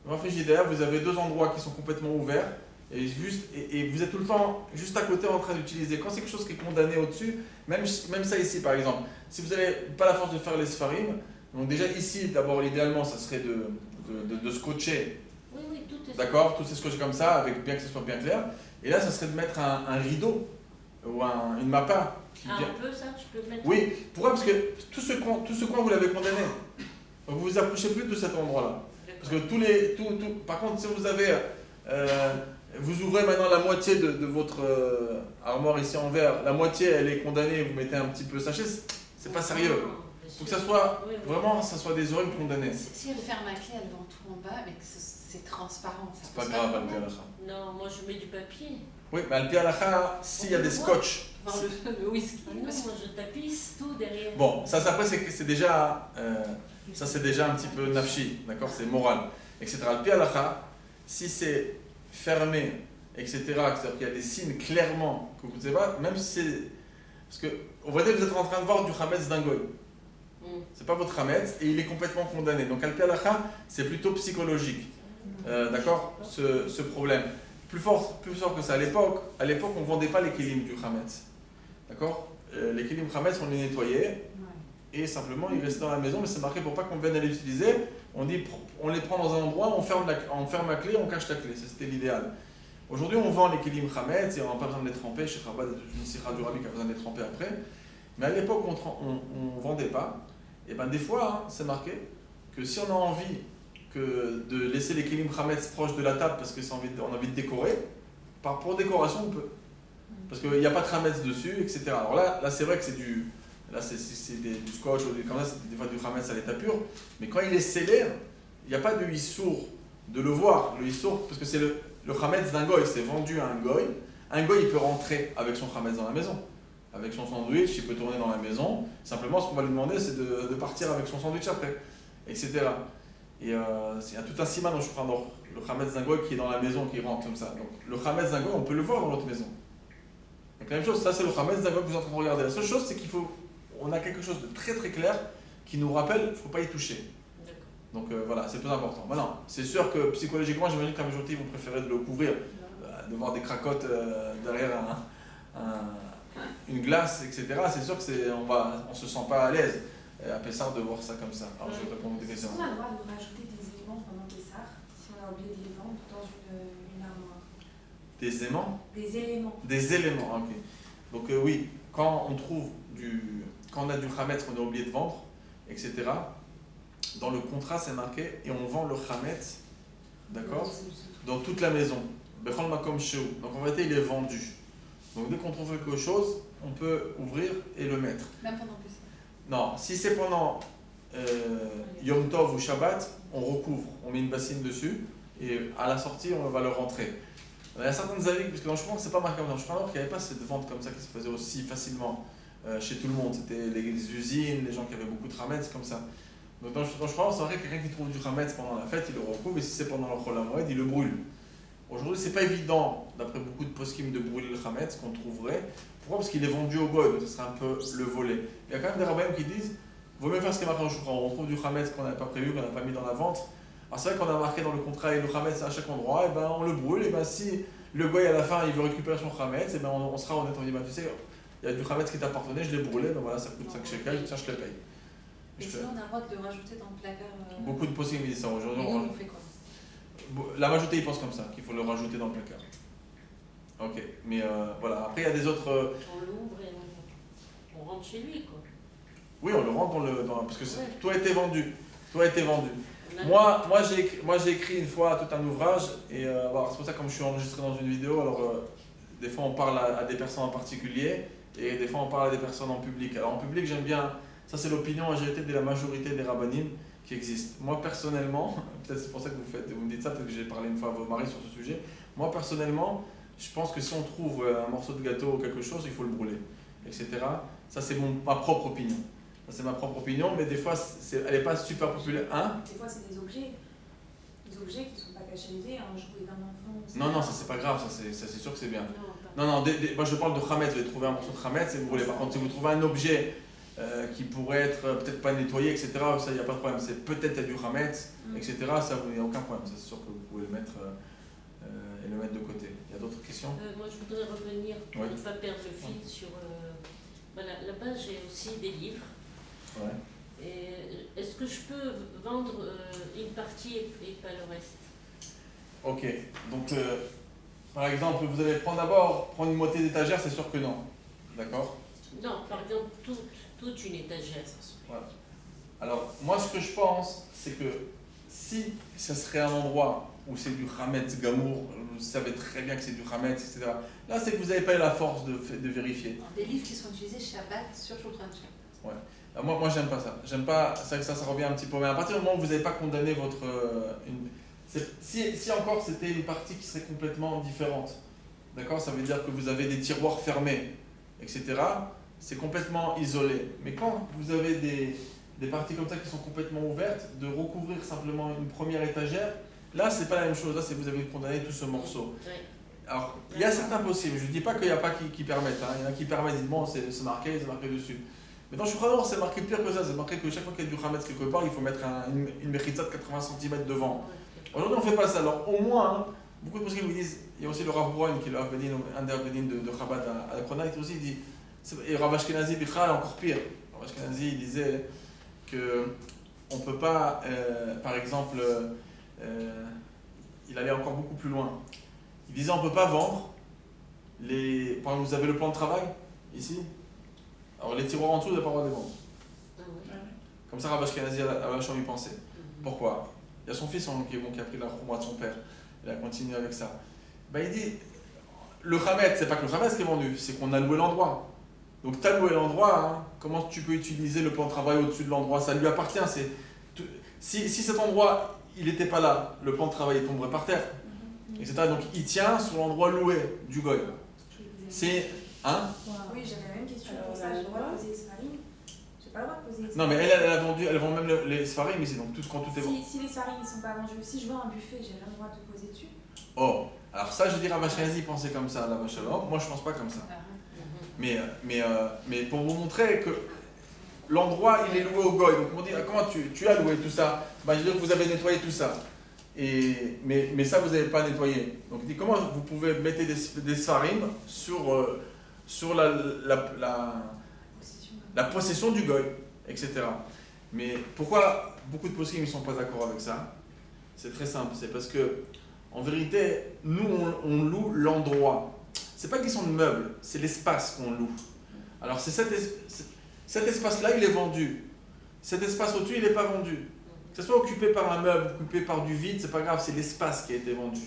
A: Dans un frigidaire, vous avez 2 endroits qui sont complètement ouverts et vous êtes tout le temps juste à côté en train d'utiliser. Quand c'est quelque chose qui est condamné au-dessus, même ça ici par exemple, si vous n'avez pas la force de faire les sfarim, donc déjà ici, d'abord idéalement, ça serait de scotcher.
D: Oui, tout est
A: d'accord, tout est scotché comme ça, avec bien que ce soit bien clair. Et là, ça serait de mettre un rideau ou une mappa.
D: Un peu ça, je peux mettre.
A: Oui, pourquoi? Parce que tout ce coin, vous l'avez condamné. Donc vous vous approchez plus de cet endroit-là. Parce que par contre, si vous avez, vous ouvrez maintenant la moitié de votre armoire ici en verre, la moitié elle est condamnée, vous mettez un petit peu sachet, c'est pas sérieux. Il faut que ça soit vraiment, ça soit des oreilles condamnées.
B: Si elle ferme à clé, elle vend tout en bas, mais que c'est transparent.
A: C'est pas grave, Alpi Alacha.
D: Non, moi je mets du papier.
A: Oui, mais Alpi Alacha, s'il y a des scotch.
B: Le whisky.
D: Non, moi je tapisse tout derrière.
A: Bon, ça après c'est déjà, ça c'est déjà un petit peu nafshi, d'accord, c'est moral, etc. Alpi Alacha, si c'est fermé, etc., c'est-à-dire qu'il y a des signes clairement que vous ne savez pas, même si c'est, parce que on va dire que vous êtes en train de voir du Hametz d'un goy. C'est pas votre Hametz et il est complètement condamné. Donc Alpi Alacha, c'est plutôt psychologique, d'accord, ce problème. Plus fort que ça. À l'époque, on ne vendait pas les kélim du Hametz. D'accord? Les kélim Hametz, on les nettoyait et simplement ils restaient dans la maison, mais c'est marqué pour pas qu'on vienne les utiliser. On dit, on les prend dans un endroit, on ferme la clé, on cache la clé. C'était l'idéal. Aujourd'hui, on vend les kélim Hametz et on n'a pas besoin de les tremper. Chez Chabad, une sira du Rabbi qui a besoin de les tremper après. Mais à l'époque, on ne vendait pas. Et bien des fois, c'est marqué que si on a envie de laisser les kélim Hametz proches de la table parce qu'on a envie de décorer, pour décoration, on peut. Parce qu'il n'y a pas de Hametz dessus, etc. Alors là c'est vrai que c'est du scotch ou comme ça, c'est des fois du Hametz à l'état pur, mais quand il est scellé, il n'y a pas de issour de le voir. Le issour, parce que c'est le Hametz d'un goy, c'est vendu à un goy. Un goy, il peut rentrer avec son Hametz dans la maison. Avec son sandwich, il peut tourner dans la maison. Simplement, ce qu'on va lui demander, c'est de partir avec son sandwich après, etc. Et il y a tout un siman dont je prends dans le Hametz d'un goy qui est dans la maison, qui rentre comme ça. Donc le Hametz d'un goy, on peut le voir dans l'autre maison. Donc la même chose, ça c'est le Hametz d'un goy que vous êtes en train de regarder. La seule chose, c'est on a quelque chose de très très clair qui nous rappelle qu'il ne faut pas y toucher. Donc voilà, c'est le plus important. Maintenant, c'est sûr que psychologiquement, j'imagine qu'à majorité, ils vont préférer de le couvrir, de voir des cracottes derrière une glace, etc. C'est sûr qu'on ne se sent pas à l'aise à Pessah de voir ça comme ça. Alors je vais répondre à des questions.
C: Est-ce qu'on a le droit de rajouter des éléments pendant Pessah si on a oublié de les vendre dans une armoire?
A: Des aimants?
C: Des éléments.
A: Des éléments, ok. Donc oui, quand on a du Hametz qu'on a oublié de vendre, etc., dans le contrat c'est marqué et on vend le Hametz, d'accord, dans toute la maison. Bechol makom sheu. Donc en réalité il est vendu. Donc dès qu'on trouve quelque chose, on peut ouvrir et le mettre.
B: Même pendant Pessah? Non,
A: si c'est pendant Yom Tov ou Shabbat, on recouvre, on met une bassine dessus et à la sortie on va le rentrer. Il y a certaines avis, parce que dans le Shulchan, c'est pas marqué dans le Shulchan, qu'il n'y avait pas cette vente comme ça qui se faisait aussi facilement chez tout le monde. C'était les usines, les gens qui avaient beaucoup de Hametz, comme ça. Donc dans le Shulchan, c'est vrai que quelqu'un qui trouve du Hametz pendant la fête, il le recouvre, et si c'est pendant le Chol HaMoed, il le brûle. Aujourd'hui, c'est pas évident, d'après beaucoup de poskim de brûler le Hametz qu'on trouverait. Pourquoi? Parce qu'il est vendu au goy, donc ce serait un peu le voler. Il y a quand même des rabbins qui disent vaut mieux faire ce qui est marqué en Shulchan. On trouve du Hametz qu'on n'avait pas prévu, qu'on n'a pas mis dans la vente. Alors c'est vrai qu'on a marqué dans le contrat et le Hametz à chaque endroit, et ben on le brûle, et ben si le goy à la fin il veut récupérer son Hametz, et ben on sera honnête, on dit ben tu sais, il y a du Hametz qui t'appartenait, je l'ai brûlé, ben voilà, ça coûte 5 shekels, tiens je le paye.
B: Et sinon, on a le droit de le rajouter dans le placard.
A: Beaucoup de poskim disent ça aujourd'hui.
B: Et nous, on fait quoi?
A: La majorité ils pensent comme ça, qu'il faut le rajouter dans le placard. Ok, mais voilà, après il y a des autres.
D: On l'ouvre et on rentre chez lui, quoi.
A: Oui, on le rentre parce que
D: Ouais.
A: tout a été vendu. Tout a été vendu.
D: On a-
A: Moi j'ai écrit une fois tout un ouvrage, et c'est pour ça que comme je suis enregistré dans une vidéo, alors des fois on parle à des personnes en particulier, et des fois on parle à des personnes en public. Alors en public j'aime bien, ça c'est l'opinion en vérité de la majorité des rabbinim qui existent. Moi personnellement, peut-être c'est pour ça que vous me dites ça, peut-être que j'ai parlé une fois à vos maris sur ce sujet, moi personnellement, je pense que si on trouve un morceau de gâteau ou quelque chose, il faut le brûler, etc. Ça c'est ma propre opinion. Ça c'est ma propre opinion, mais des fois elle n'est pas super populaire. Hein?
C: Des fois, c'est des objets qui ne sont pas cachalisés, un jouet d'un enfant.
A: Non, ça c'est pas grave, ça c'est sûr que c'est bien.
D: Non,
A: Non, moi je parle de Hametz, vous allez trouver un morceau de Hametz et vous brûlez. Par contre, si vous trouvez un objet qui pourrait être peut-être pas nettoyé, etc., ça il n'y a pas de problème. C'est peut-être du Hametz, etc., ça il n'y a aucun problème. C'est sûr que vous pouvez le mettre et le mettre de côté. Il y a d'autres questions?
D: moi, je voudrais revenir pour
A: Oui.
D: ne pas perdre le fil sur. Voilà, là-bas, j'ai aussi des livres.
A: Ouais.
D: Et est-ce que je peux vendre une partie et pas le reste?
A: Ok, donc par exemple, vous allez prendre une moitié d'étagère, c'est sûr que non. D'accord?
D: Non, par exemple, toute une étagère.
A: Voilà. Alors, moi, ce que je pense, c'est que si ce serait un endroit où c'est du Hametz Gamour, vous savez très bien que c'est du Hametz, etc. Là, c'est que vous n'avez pas eu la force de vérifier.
B: Des livres qui sont utilisés Shabbat sur Shulchan Shabbat.
A: Alors, moi, j'aime pas ça. J'aime pas, c'est vrai que ça revient un petit peu. Mais à partir du moment où vous n'avez pas condamné votre. Si encore c'était une partie qui serait complètement différente, d'accord? Ça veut dire que vous avez des tiroirs fermés, etc. C'est complètement isolé. Mais quand vous avez des parties comme ça qui sont complètement ouvertes, de recouvrir simplement une première étagère, là, c'est pas la même chose. Là, c'est vous avez condamné tout ce morceau.
D: Oui.
A: Alors, il y a certains possibles. Je ne dis pas qu'il n'y a pas qui permettent. Hein. Il y en a qui permettent, ils disent bon, c'est marqué dessus. Mais dans Shulchan, c'est marqué pire que ça. C'est marqué que chaque fois qu'il y a du Hametz quelque part, il faut mettre une mechitza de 80 cm devant. Aujourd'hui, on ne fait pas ça. Alors, au moins, beaucoup de personnes vous disent, il y a aussi le Rav Brown, qui est un des Rav Benin de Chabad à la Kronait aussi, il dit, et Rav Ashkenazi Bichal, encore pire. Rav Ashkenazi, il disait que on ne peut pas, par exemple, il allait encore beaucoup plus loin. Il disait, on ne peut pas vendre par exemple, vous avez le plan de travail, ici. Alors, les tiroirs en dessous, vous n'avez pas le droit de les vendre.
D: Ah ouais.
A: Comme ça, Rav Ashkenazi a la chambre y penser. Pourquoi? Il y a son fils qui a pris la chouma de son père. Il a continué avec ça. Ben, il dit, le Hametz, c'est pas que le Hametz qui est vendu, c'est qu'on a loué l'endroit. Donc tu as loué l'endroit, hein, comment tu peux utiliser le plan de travail au-dessus de l'endroit? Ça lui appartient. Si cet endroit, il n'était pas là, le plan de travail il tomberait par terre. Etc. Donc il tient sur l'endroit loué du goy. C'est... Hein?
C: Oui, j'avais la même question pour ça. J'ai le droit de poser les sfarim. J'ai pas le droit de poser les
A: Non, mais
C: sfarim.
A: elle vend même les sfarim ici, donc quand tout est vendu.
C: Si les sfarim ne sont pas vendus, si je vois un buffet, j'ai rien le droit de poser dessus.
A: Oh, alors ça, je dis Rav Ashkenazi pensait comme ça, là, Shalom. Moi, je pense pas comme ça. Mais pour vous montrer que l'endroit, il est loué au goy. Donc, on dit, comment tu as loué tout ça? Ben, je veux dire que vous avez nettoyé tout ça. Mais ça, vous n'avez pas nettoyé. Donc, il dit, comment vous pouvez mettre des sfarim sur la possession du goy, etc. Mais pourquoi beaucoup de poskim ne sont pas d'accord avec ça? C'est très simple. C'est parce que, en vérité, nous, on loue l'endroit. C'est pas une question de meubles, c'est l'espace qu'on loue. Alors, c'est cet espace-là, il est vendu. Cet espace au-dessus, il n'est pas vendu. Que ce soit occupé par un meuble, occupé par du vide, c'est pas grave, c'est l'espace qui a été vendu.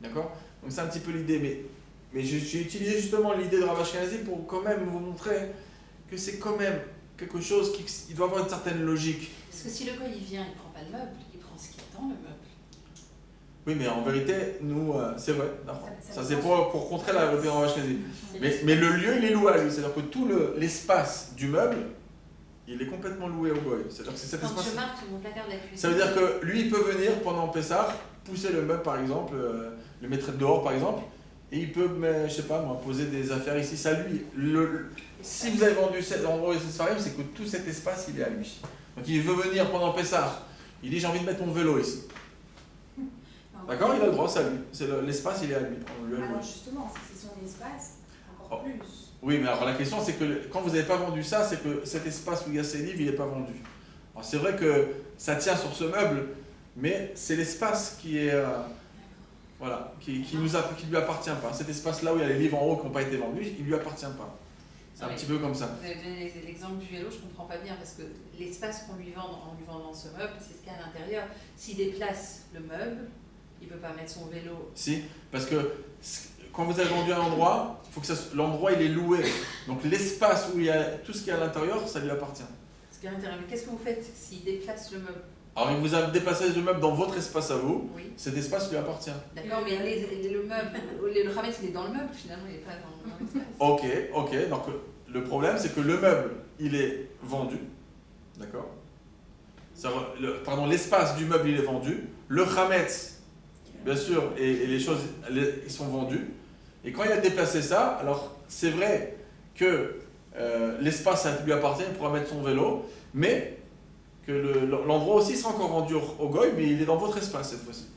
A: D'accord? Donc, c'est un petit peu l'idée. Mais j'ai utilisé justement l'idée de Rav Ashkenazi pour quand même vous montrer que c'est quand même quelque chose qui doit avoir une certaine logique.
B: Parce que si le goy il vient, il ne prend pas le meuble, il prend ce qu'il y a dans le meuble.
A: Oui, mais en vérité, nous, c'est vrai. Ça c'est pour contrer la de Rav Ashkenazi. Mais le lieu, il est loué à lui. C'est-à-dire que tout l'espace du meuble, il est complètement loué au goy. C'est-à-dire que c'est cet
B: Quand
A: espace.
B: je marque sur mon placard de la cuisine.
A: Ça veut dire que lui, il peut venir pendant Pessah, pousser le meuble, par exemple, le mettre dehors, par exemple, et il peut, je sais pas moi, poser des affaires ici, c'est à lui. Si vous avez vendu cet endroit et Sfarim, c'est que tout cet espace, il est à lui. Donc il veut venir pendant Pessah, il dit j'ai envie de mettre mon vélo ici. D'accord, il a le droit, c'est à lui. L'espace, il est à lui.
C: Alors justement, si c'est son espace, encore plus.
A: Oui, mais alors la question, c'est que quand vous n'avez pas vendu ça, c'est que cet espace où il y a ces livres, il n'est pas vendu. Alors c'est vrai que ça tient sur ce meuble, mais c'est l'espace qui est, voilà, qui lui appartient pas. Cet espace-là où il y a les livres en haut qui n'ont pas été vendus, il lui appartient pas. C'est un petit peu comme ça.
B: Vous avez donné l'exemple du vélo, je ne comprends pas bien, parce que l'espace qu'on lui vend en lui vendant ce meuble, c'est ce qu'il y a à l'intérieur. S'il déplace le meuble, il ne peut pas mettre son vélo.
A: Si, parce que quand vous avez vendu un endroit, il faut que l'endroit il est loué. Donc l'espace où il y a tout ce qui est à l'intérieur, ça lui appartient.
B: Ce qui est à l'intérieur. Mais qu'est-ce que vous faites s'il déplace le meuble?
A: Alors il vous a déplacé le meuble dans votre espace à vous,
B: Oui.
A: cet espace lui appartient.
B: D'accord, mais le meuble, le Hametz, il est dans le meuble finalement, il n'est pas dans l'espace.
A: Ok. Donc le problème c'est que le meuble, il est vendu. D'accord. Pardon, l'espace du meuble, il est vendu. Le Hametz, bien sûr, et les choses, ils sont vendus. Et quand il a déplacé ça, alors c'est vrai que l'espace ça lui appartient, il pourra mettre son vélo, mais que l'endroit aussi sera encore vendu au goy, mais il est dans votre espace cette fois-ci.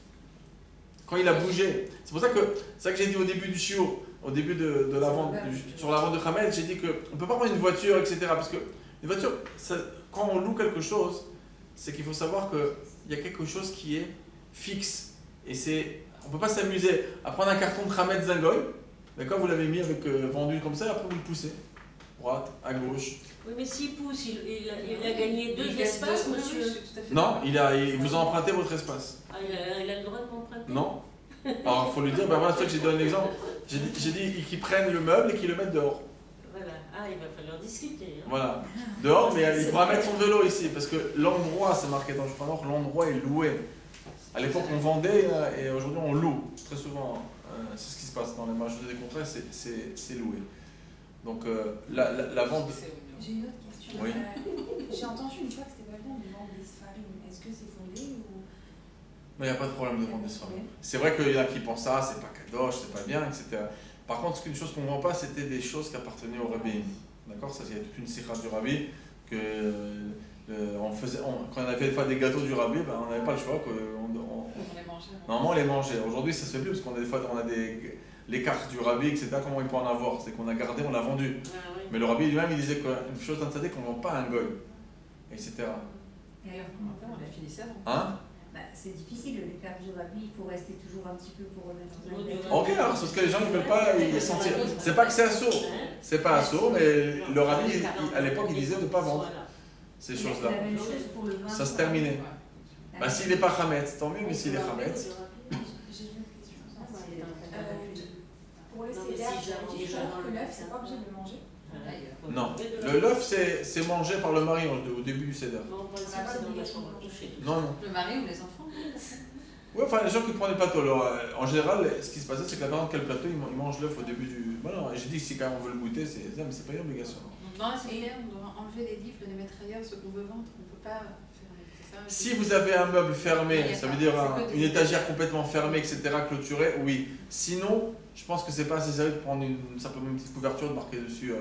A: Quand il a bougé, c'est pour ça que j'ai dit au début du shiur, au début de la vente, sur la vente de Hametz, j'ai dit qu'on ne peut pas prendre une voiture, etc. Parce que une voiture, quand on loue quelque chose, c'est qu'il faut savoir qu'il y a quelque chose qui est fixe. Et on ne peut pas s'amuser à prendre un carton de Hametz d'un goy, d'accord, vous l'avez mis avec vendu comme ça, et après vous le poussez, droite, à gauche.
D: Oui, mais s'il pousse, il a gagné deux espaces, monsieur.
A: Non, il vous a emprunté votre espace.
D: Ah, il a le droit de m'emprunter?
A: Non. Alors il faut lui dire, ben voilà, j'ai donné l'exemple. J'ai dit qu'ils prennent le meuble et qu'ils le mettent dehors.
D: Voilà, il va falloir discuter. Hein.
A: Voilà, dehors, mais il pourra mettre son vélo ici, parce que l'endroit, c'est marqué dans le Shulchan, l'endroit est loué. À l'époque, on vendait et aujourd'hui, on loue. Très souvent, c'est ce qui se passe dans les marchés des contrats, c'est loué. Donc, la vente.
C: J'ai une autre question.
A: Oui.
C: J'ai entendu une fois que c'était pas bien de vendre des Sfarim. Est-ce que c'est fondé ou...
A: Mais il n'y a pas de problème de vendre des Sfarim. C'est vrai qu'il y en a qui pensent c'est pas kadosh, c'est pas bien, etc. Par contre, une chose qu'on ne vend pas, c'était des choses qui appartenaient au rabbi. D'accord, ça, il y a toute une sikha du rabbi que quand on avait des fois des gâteaux du rabbi, ben, on n'avait pas le choix. Normalement, on les mangeait. Aujourd'hui, ça se fait plus parce qu'on a des fois on a les cartes du rabbi, etc. Comment il peut en avoir? C'est qu'on a gardé, on l'a vendu.
D: Oui.
A: Mais le rabbi lui-même, il disait qu'une chose d'un tzaddik, qu'on ne vend pas à un goy, etc.
C: Et alors, comment faire?
B: On a fini ça.
A: Hein?
C: C'est difficile, les cartes du rabbi, il faut rester toujours un petit peu pour remettre en place.
A: Ok, alors, c'est ce que les gens ne veulent pas y sentir. C'est pas que c'est assaut. C'est pas assaut, mais le rabbi, à l'époque, il disait de ne pas vendre ces choses-là.
C: La même chose pour le vin.
A: Ça se terminait. Bah, s'il n'est pas Hametz, tant mieux, mais s'il est Hametz.
C: J'ai une autre question. Pour le cédar, j'ai toujours que l'œuf, c'est pas obligé de le manger.
A: Non, l'œuf c'est mangé par le mari au début du Seder.
D: Non, pas ça, c'est dans la chambre à coucher.
A: Non.
B: Le mari ou les enfants?
A: Oui, enfin les gens qui prennent le plateau. Alors, en général, ce qui se passait, c'est que la personne qui a le plateau, il mange l'œuf au début du. Bon, non, j'ai dit que si quand même on veut le goûter, mais c'est pas une obligation.
B: Donc dans la CPR, on doit enlever les livres, les mettre ailleurs, ce qu'on veut vendre. On ne peut pas faire ça.
A: Si vous avez un meuble fermé, ça veut dire une étagère complètement fermée, etc., clôturée, oui. Sinon, je pense que c'est pas assez sérieux de prendre simplement une petite couverture, de marquer dessus.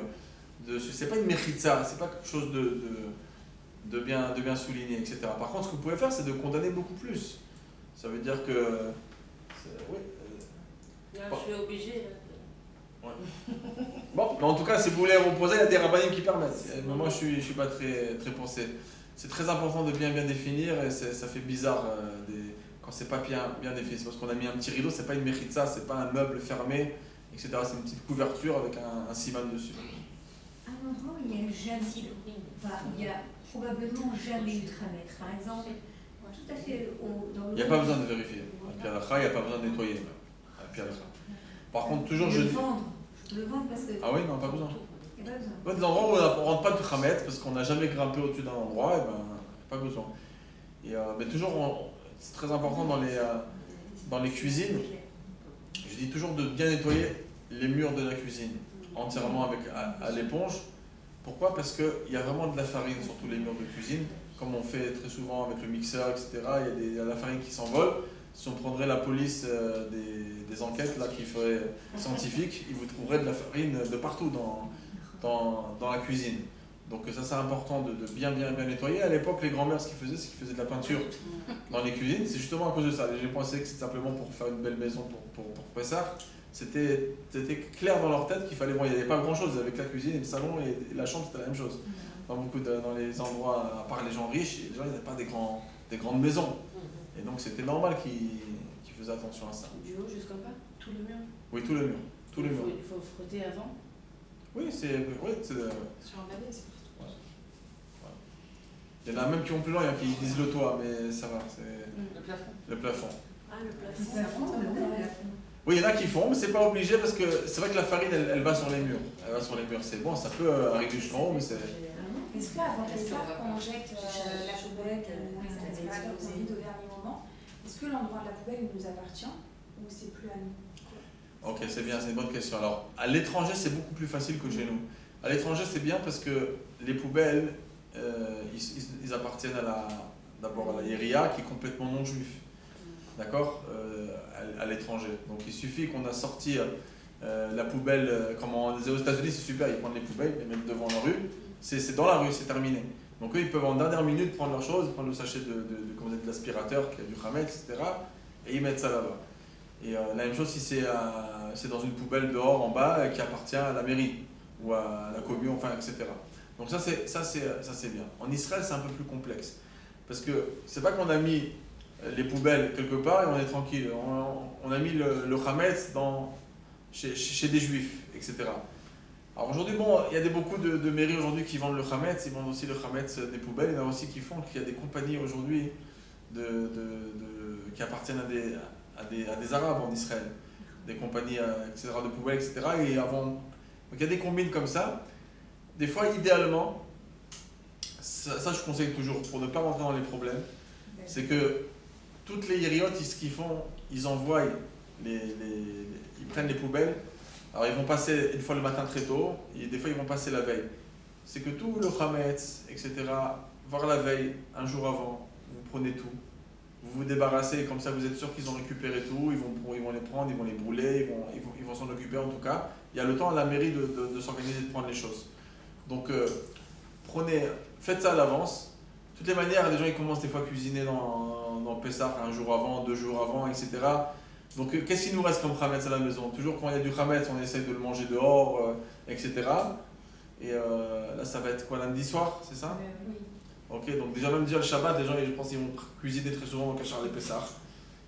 A: C'est pas une mechitza, c'est pas quelque chose de bien souligné, etc. Par contre, ce que vous pouvez faire, c'est de condamner beaucoup plus. Ça veut dire que. Oui.
D: Là, je suis obligée.
A: Ouais. Bon, mais en tout cas, si vous voulez reposer, il y a des rabbinim qui permettent. Mais moi, je suis pas très pensé. C'est très important de bien définir et ça fait bizarre quand c'est pas bien défini. C'est parce qu'on a mis un petit rideau, c'est pas une mechitza, c'est pas un meuble fermé, etc. C'est une petite couverture avec un siman dessus.
C: Un endroit où il n'y a jamais, il y a probablement jamais eu de Hametz. Par exemple, tout à fait dans le.
A: Il n'y a pas besoin de vérifier. À Pi Halacha, il n'y a pas besoin de nettoyer. À Pi Halacha. Par contre, toujours je dis.
C: Le vendre parce que.
A: Ah oui, non, pas besoin.
C: Il n'y a pas besoin.
A: Il y a des endroits où on ne rentre pas de Hametz parce qu'on n'a jamais grimpé au-dessus d'un endroit, et ben, pas besoin. Mais toujours, c'est très important dans les cuisines. Je dis toujours de bien nettoyer les murs de la cuisine entièrement à l'éponge. Pourquoi? Parce qu'il y a vraiment de la farine sur tous les murs de cuisine, comme on fait très souvent avec le mixeur, etc. Il y a de la farine qui s'envole. si on prendrait la police des enquêtes là, qui ferait scientifiques, ils vous trouveraient de la farine de partout dans la cuisine. Donc ça c'est important de bien nettoyer. À l'époque, les grands-mères, ce qu'ils faisaient, c'est qu'ils faisaient de la peinture dans les cuisines. C'est justement à cause de ça. Les gens pensaient que c'était simplement pour faire une belle maison pour Pessah. C'était clair dans leur tête qu'il fallait... Bon, il n'y avait pas grand-chose avec la cuisine et le salon et la chambre, c'était la même chose. Dans les endroits, à part les gens riches, les gens n'avaient pas des grandes maisons. Et donc c'était normal qu'ils faisaient attention à ça.
E: Du haut jusqu'en bas, tout le mur.
A: Oui, tout le mur.
E: Il faut frotter avant.
A: Oui, c'est...
B: Sur un balai, c'est partout.
A: Il y en a même qui vont plus loin, qui disent le toit, mais ça va, c'est
B: Le plafond.
A: le plafond.
D: Ah, le
C: Le
D: plafond.
C: plafond,
A: Oui, il y en a qui font, mais c'est pas obligé parce que c'est vrai que la farine, elle va sur les murs. Elle va sur les murs, c'est bon, ça peut arriver jusqu'en haut, mais c'est...
F: Est-ce qu'avant Pessah, quand on jette la poubelle ou etc., comme vous dites au dernier moment, est-ce que l'endroit de la poubelle nous appartient ou c'est plus à nous?
A: Ok, c'est bien, c'est une bonne question. Alors, à l'étranger, c'est beaucoup plus facile que chez nous. À l'étranger, c'est bien parce que les poubelles, ils appartiennent d'abord à la Yéria, qui est complètement non-juif. D'accord, à l'étranger. Donc il suffit qu'on a sorti la poubelle, comme on disait aux États-Unis, c'est super, ils prennent les poubelles, ils les mettent devant la rue, c'est dans la rue, c'est terminé. Donc eux, ils peuvent en dernière minute prendre leurs choses, prendre le sachet de l'aspirateur, qui a du khamet, etc., et ils mettent ça là-bas. Et la même chose si c'est dans une poubelle dehors, en bas, qui appartient à la mairie, ou à la commune, enfin, etc. Donc ça c'est bien. En Israël, c'est un peu plus complexe. Parce que c'est pas qu'on a mis les poubelles quelque part et on est tranquille. On a mis le Hametz chez des juifs, etc. Alors aujourd'hui, bon, il y a beaucoup de mairies aujourd'hui qui vendent le Hametz, ils vendent aussi le Hametz des poubelles. Il y en a aussi qui font qu'il y a des compagnies aujourd'hui qui appartiennent à des Arabes en Israël, des compagnies, etc., de poubelles, etc. Et donc il y a des combines comme ça. Des fois, idéalement, ça je conseille toujours pour ne pas rentrer dans les problèmes, c'est que toutes les yériotes, ce qu'ils font, ils envoient, ils prennent les poubelles. Alors ils vont passer une fois le matin très tôt, et des fois ils vont passer la veille. C'est que tout le chametz, etc., voir la veille, un jour avant, vous prenez tout, vous vous débarrassez, comme ça vous êtes sûr qu'ils ont récupéré tout, ils vont les prendre, ils vont les brûler, ils vont s'en occuper en tout cas. Il y a le temps à la mairie de s'organiser, de prendre les choses. Donc faites ça à l'avance. De toutes les manières, les gens ils commencent des fois à cuisiner dans Pessah un jour avant, 2 jours avant, etc. Donc qu'est-ce qu'il nous reste comme chametz à la maison? Toujours quand il y a du chametz, on essaye de le manger dehors, etc. Et là, ça va être quoi, lundi soir, c'est ça?
F: Oui.
A: Ok, donc déjà le Shabbat, les gens, je pense qu'ils vont cuisiner très souvent au Kachar les Pessah.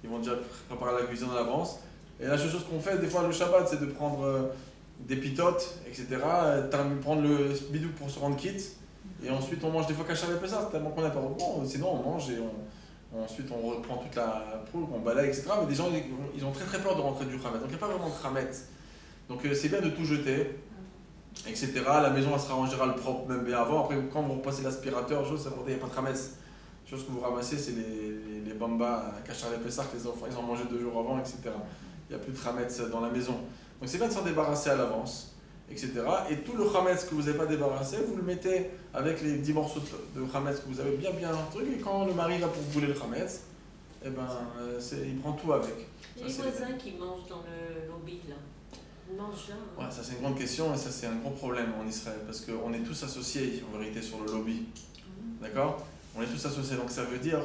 A: Ils vont déjà préparer la cuisine en avance. Et la seule chose qu'on fait des fois le Shabbat, c'est de prendre des pitotes, etc. Prendre le bidou pour se rendre quitte. Et ensuite, on mange des fois Kachar les Pessah, tellement qu'on n'a pas bon, sinon on mange et ensuite on reprend toute la poule, on balaye, etc. Mais des gens, ils ont très peur de rentrer du Khamet. Donc il n'y a pas vraiment de Khamet. Donc c'est bien de tout jeter, etc. La maison elle sera en général propre même bien avant. Après, quand vous repassez l'aspirateur, il n'y a pas de Khamet. La chose que vous ramassez, c'est les bambas, Kachar les Pessah, que les enfants ils ont mangé 2 jours avant, etc. Il n'y a plus de Khamet dans la maison. Donc c'est bien de s'en débarrasser à l'avance, etc. Et tout le Hametz que vous n'avez pas débarrassé, vous le mettez avec les 10 morceaux de Hametz que vous avez bien un truc, et quand le mari va pour brûler le Hametz, eh ben, il prend tout avec.
D: Les voisins qui mangent dans le lobby, là, ils mangent là.
A: Ouais, ça c'est une grande question et ça c'est un gros problème en Israël parce qu'on est tous associés en vérité sur le lobby. D'accord? On est tous associés, donc ça veut dire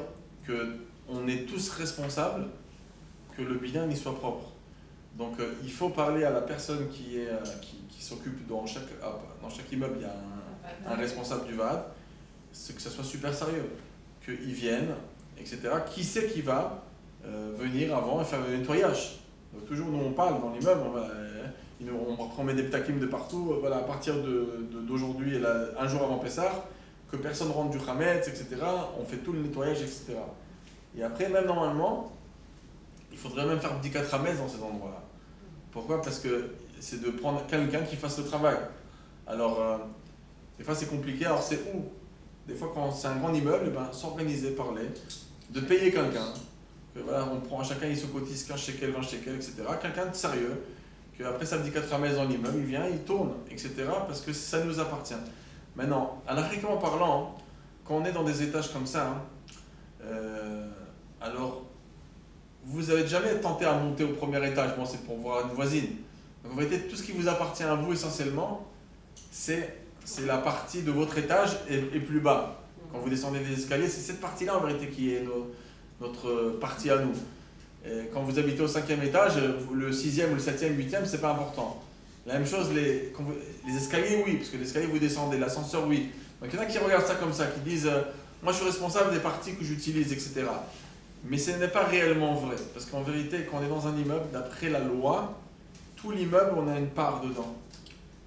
A: qu'on est tous responsables que le bilan y soit propre. Donc il faut parler à la personne qui s'occupe dans chaque immeuble, il y a un responsable du VAD, que ça soit super sérieux, qu'ils viennent, etc. Qui c'est qui va venir avant et faire le nettoyage? Donc toujours nous on parle dans l'immeuble, on met des ptakim de partout, voilà, à partir d'aujourd'hui, un jour avant Pessah, que personne rentre du Hametz, etc. On fait tout le nettoyage, etc. Et après, même normalement, il faudrait même faire Bdikat Hametz dans ces endroits-là. Pourquoi? Parce que c'est de prendre quelqu'un qui fasse le travail. Alors, des fois c'est compliqué, alors c'est où? Des fois quand c'est un grand immeuble, s'organiser, parler, de payer quelqu'un. Que voilà, on prend chacun, il se cotise 15 shekels, 20 shekels, etc. Quelqu'un de sérieux, qu'après ça Bdikat Hametz dans l'immeuble, il vient, il tourne, etc. Parce que ça nous appartient. Maintenant, anarchiquement parlant, quand on est dans des étages comme ça, alors vous n'avez jamais tenté à monter au premier étage, bon, c'est pour voir une voisine. Donc en vérité, tout ce qui vous appartient à vous essentiellement, c'est la partie de votre étage et plus bas. Quand vous descendez des escaliers, c'est cette partie-là en vérité qui est notre partie à nous. Et quand vous habitez au 5e étage, le 6e ou le 7e, 8e, c'est pas important. La même chose, les escaliers, oui, parce que l'escalier vous descendez, l'ascenseur, oui. Donc il y en a qui regardent ça comme ça, qui disent moi je suis responsable des parties que j'utilise, etc. Mais ce n'est pas réellement vrai, parce qu'en vérité, quand on est dans un immeuble, d'après la loi, tout l'immeuble, on a une part dedans.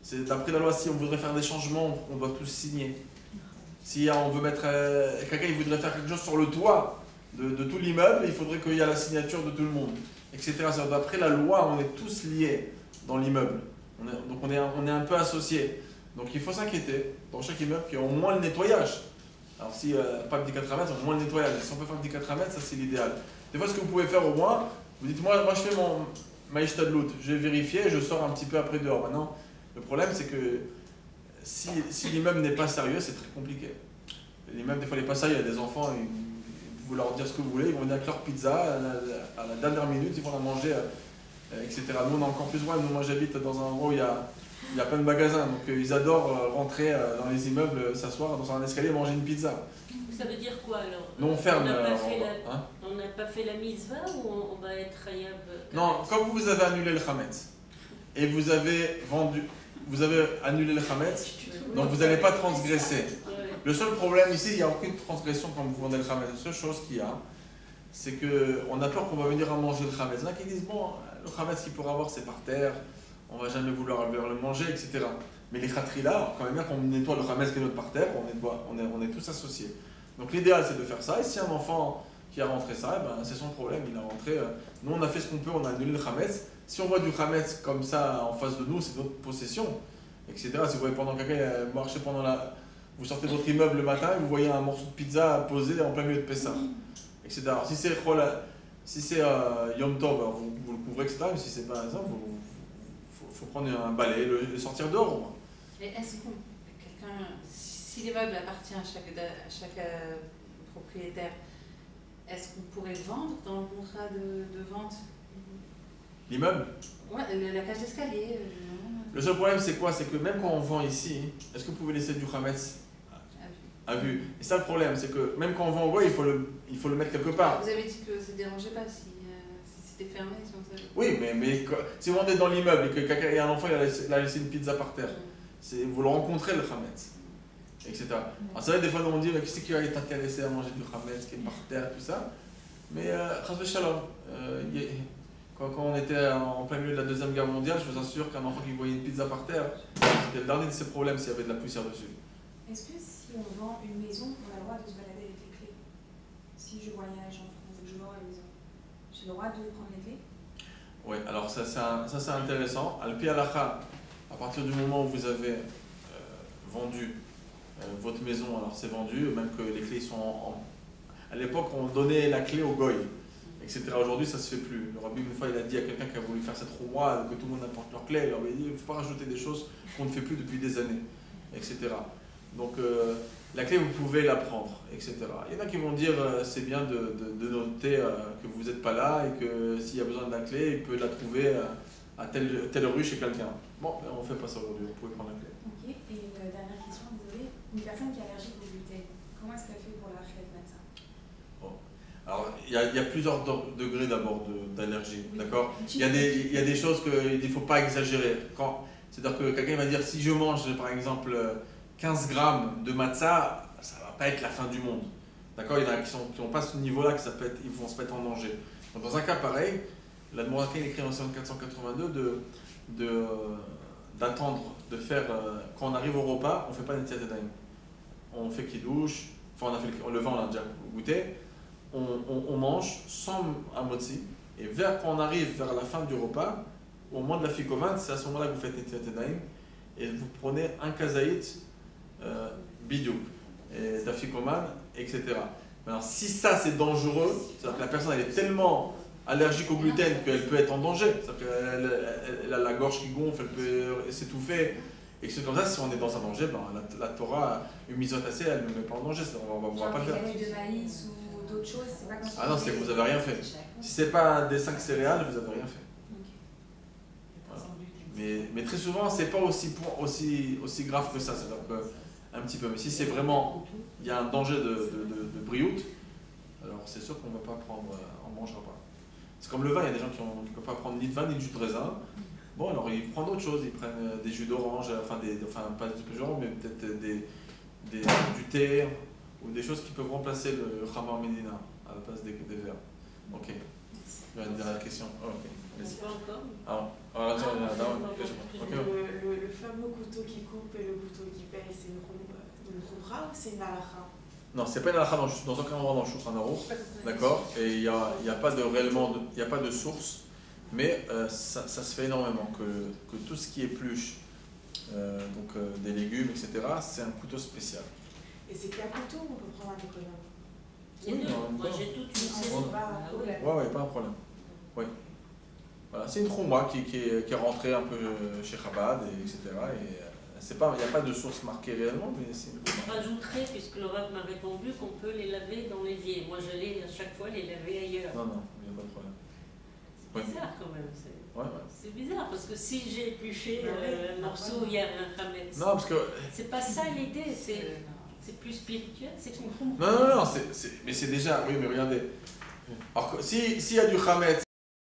A: C'est d'après la loi, si on voudrait faire des changements, on doit tous signer. Si on veut mettre quelqu'un il voudrait faire quelque chose sur le toit de tout l'immeuble, il faudrait qu'il y ait la signature de tout le monde, etc. D'après la loi, on est tous liés dans l'immeuble. Donc on est un peu associés. Donc il faut s'inquiéter dans chaque immeuble qu'il y ait au moins le nettoyage. Alors si pas le 4 mètres, au moins le nettoyage. Si on peut faire le 4 mètres, ça c'est l'idéal. Des fois ce que vous pouvez faire au moins, vous dites moi je fais mon Maïchtadlout, je vais vérifier et je sors un petit peu après dehors. Maintenant, le problème c'est que si l'immeuble n'est pas sérieux, c'est très compliqué. L'immeuble, des fois, il n'est pas sérieux. Il y a des enfants, vous leur dire ce que vous voulez, ils vont venir avec leur pizza, à la dernière minute, ils vont la manger, etc. Nous, on a encore plus loin. Moi, j'habite dans un endroit où il y a plein de magasins. Donc, ils adorent rentrer dans les immeubles, s'asseoir dans un escalier et manger une pizza.
D: Ça veut dire quoi alors?
A: Nous, on ferme.
D: On n'a pas fait la mitzvah ou on va être hayab?
A: Non, comme vous avez annulé le Hametz et vous avez annulé le Hametz, donc vous n'allez pas transgresser. Le seul problème ici, il n'y a aucune transgression quand vous vendez le Hametz. La seule chose qu'il y a, c'est qu'on a peur qu'on va venir à manger le Hametz. Il y en a qui disent, bon, le Hametz qu'il pourra avoir, c'est par terre, on ne va jamais vouloir le manger, etc. Mais les khatri-là, quand même bien qu'on nettoie le Hametz qui est notre par terre, on est tous associés. Donc l'idéal, c'est de faire ça. Et si un enfant qui a rentré ça, eh ben, c'est son problème, il a rentré. Nous, on a fait ce qu'on peut, on a annulé le Hametz. Si on voit du Hametz comme ça en face de nous, c'est notre possession, etc. Si vous voyez pendant quelqu'un marcher vous sortez de votre immeuble le matin et vous voyez un morceau de pizza posé en plein milieu de Pessah, etc. Alors, si c'est Yom Tov, vous le couvrez, etc. Mais si c'est pas exemple, il faut prendre un balai et sortir dehors au moins.
B: Et est-ce que si l'immeuble appartient à chaque propriétaire, est-ce qu'on pourrait vendre dans le contrat de vente
A: l'immeuble?
B: Ouais, la cage d'escalier.
A: Le seul problème, c'est quoi? C'est que même quand on vend ici, est-ce que vous pouvez laisser du Hametz à vue? Et ça, le problème, c'est que même quand on vend au bois, il faut le mettre quelque part.
B: Vous avez dit que ça ne dérangeait pas si c'était fermé, si on savait.
A: Oui, mais si vous vendez dans l'immeuble et qu'il y a un enfant, il a laissé une pizza par terre, vous le rencontrez, le Hametz, etc. Alors, c'est vrai, des fois, on dit, mais qui c'est qui va être intéressé à manger du Hametz qui est par terre, tout ça? Mais, Chas Shalom, quand on était en plein milieu de la Deuxième Guerre mondiale, je vous assure qu'un enfant qui voyait une pizza par terre, c'était le dernier de ses problèmes s'il y avait de la poussière dessus.
F: Est-ce que si on vend une maison, on a le droit de se balader avec les clés? Si je voyage en France et que je vends la maison, j'ai le droit de prendre les clés?
A: Oui, alors ça c'est intéressant. Al-Pi Halacha, à partir du moment où vous avez vendu votre maison, alors c'est vendu, même que les clés sont à l'époque, on donnait la clé au goy, etc. Aujourd'hui, ça ne se fait plus. Le rabbi, une fois, il a dit à quelqu'un qui a voulu faire cette roue, que tout le monde apporte leur clé, il leur a dit, il ne faut pas rajouter des choses qu'on ne fait plus depuis des années, etc. Donc, la clé, vous pouvez la prendre, etc. Il y en a qui vont dire, c'est bien de noter que vous n'êtes pas là et que s'il y a besoin de la clé, il peut la trouver à telle rue chez quelqu'un. Bon, on ne fait pas ça aujourd'hui, vous pouvez prendre la clé.
F: Ok, et une dernière question, désolée. Une personne qui est allergique au gluten, comment est-ce qu'elle fait pour la Khilat Matzah?
A: Alors, il y a plusieurs degrés d'abord d'allergie, d'accord? Il y a des choses qu'il ne faut pas exagérer. C'est-à-dire que quelqu'un va dire, si je mange par exemple 15 grammes de matzah, ça ne va pas être la fin du monde. D'accord? Il y en a qui n'ont pas ce niveau-là, ils vont se mettre en danger. Donc, dans un cas pareil, l'Admoraken écrit en 482 d'attendre, de faire, quand on arrive au repas, on ne fait pas Netilat Yadayim. On fait Kiddush, enfin le vin on l'a déjà goûté, on mange sans amotzi, et quand on arrive vers la fin du repas, au moment de la fikoman, c'est à ce moment-là que vous faites Netilat Yadayim, et vous prenez un kazaït bidiouk, et d'afikoman, etc. Alors si ça c'est dangereux, c'est-à-dire que la personne elle est tellement allergique au gluten qu'elle peut être en danger, c'est-à-dire qu'elle a la gorge qui gonfle, elle peut s'étouffer, et que c'est comme ça, si on est dans un danger, ben, la Torah, une misot assez, elle ne met pas en danger, on va pas le faire.
F: Genre des galettes de maïs ou d'autres choses, c'est pas comme
A: Ah non, vous avez rien fait. Si c'est pas des 5 céréales, vous avez rien fait. Voilà. Mais très souvent, c'est pas aussi grave que ça. C'est-à-dire que, un petit peu. Mais si c'est vraiment, il y a un danger de brioute, alors c'est sûr qu'on ne va pas prendre, on ne mangera pas. C'est comme le vin, il y a des gens qui ne peuvent pas prendre ni de vin ni de jus de raisin. Bon, alors ils prennent d'autres choses, ils prennent des jus d'orange, pas du jus, mais peut-être du thé ou des choses qui peuvent remplacer le khamar medina à la place des verres. Ok. Il y a une dernière question. Oh, ok. Vas-y.
D: Pas encore.
A: Alors, attends,
E: Le fameux couteau qui coupe et le couteau qui paye, c'est une khumra ou c'est une halakha?
A: Non, c'est pas une halakha dans aucun endroit dans le Shulchan Aruch, d'accord. Et il y a pas de source, mais ça se fait énormément que tout ce qui épluche, des légumes, etc. C'est un couteau spécial.
E: Et c'est qu'un couteau ou on peut prendre un économe?
D: Les deux. Moi j'ai toute une série.
A: Ouais, pas un problème. Oui. Voilà, c'est une khouma qui est rentrée un peu chez Chabad, etc. Il n'y a pas de source marquée réellement, mais c'est une khouma.
D: Je rajouterais, puisque le Rav m'a répondu, qu'on peut les laver dans l'évier. Moi j'allais à chaque fois les laver ailleurs.
A: Non, il n'y a pas de problème.
D: C'est bizarre quand même. C'est bizarre parce que si j'ai épluché un morceau, il y a un chametz.
A: Non, parce que.
D: C'est pas ça l'idée, c'est plus spirituel, c'est qu'on
A: Non, mais c'est déjà. Oui, mais regardez. Alors, s'il y a du chametz.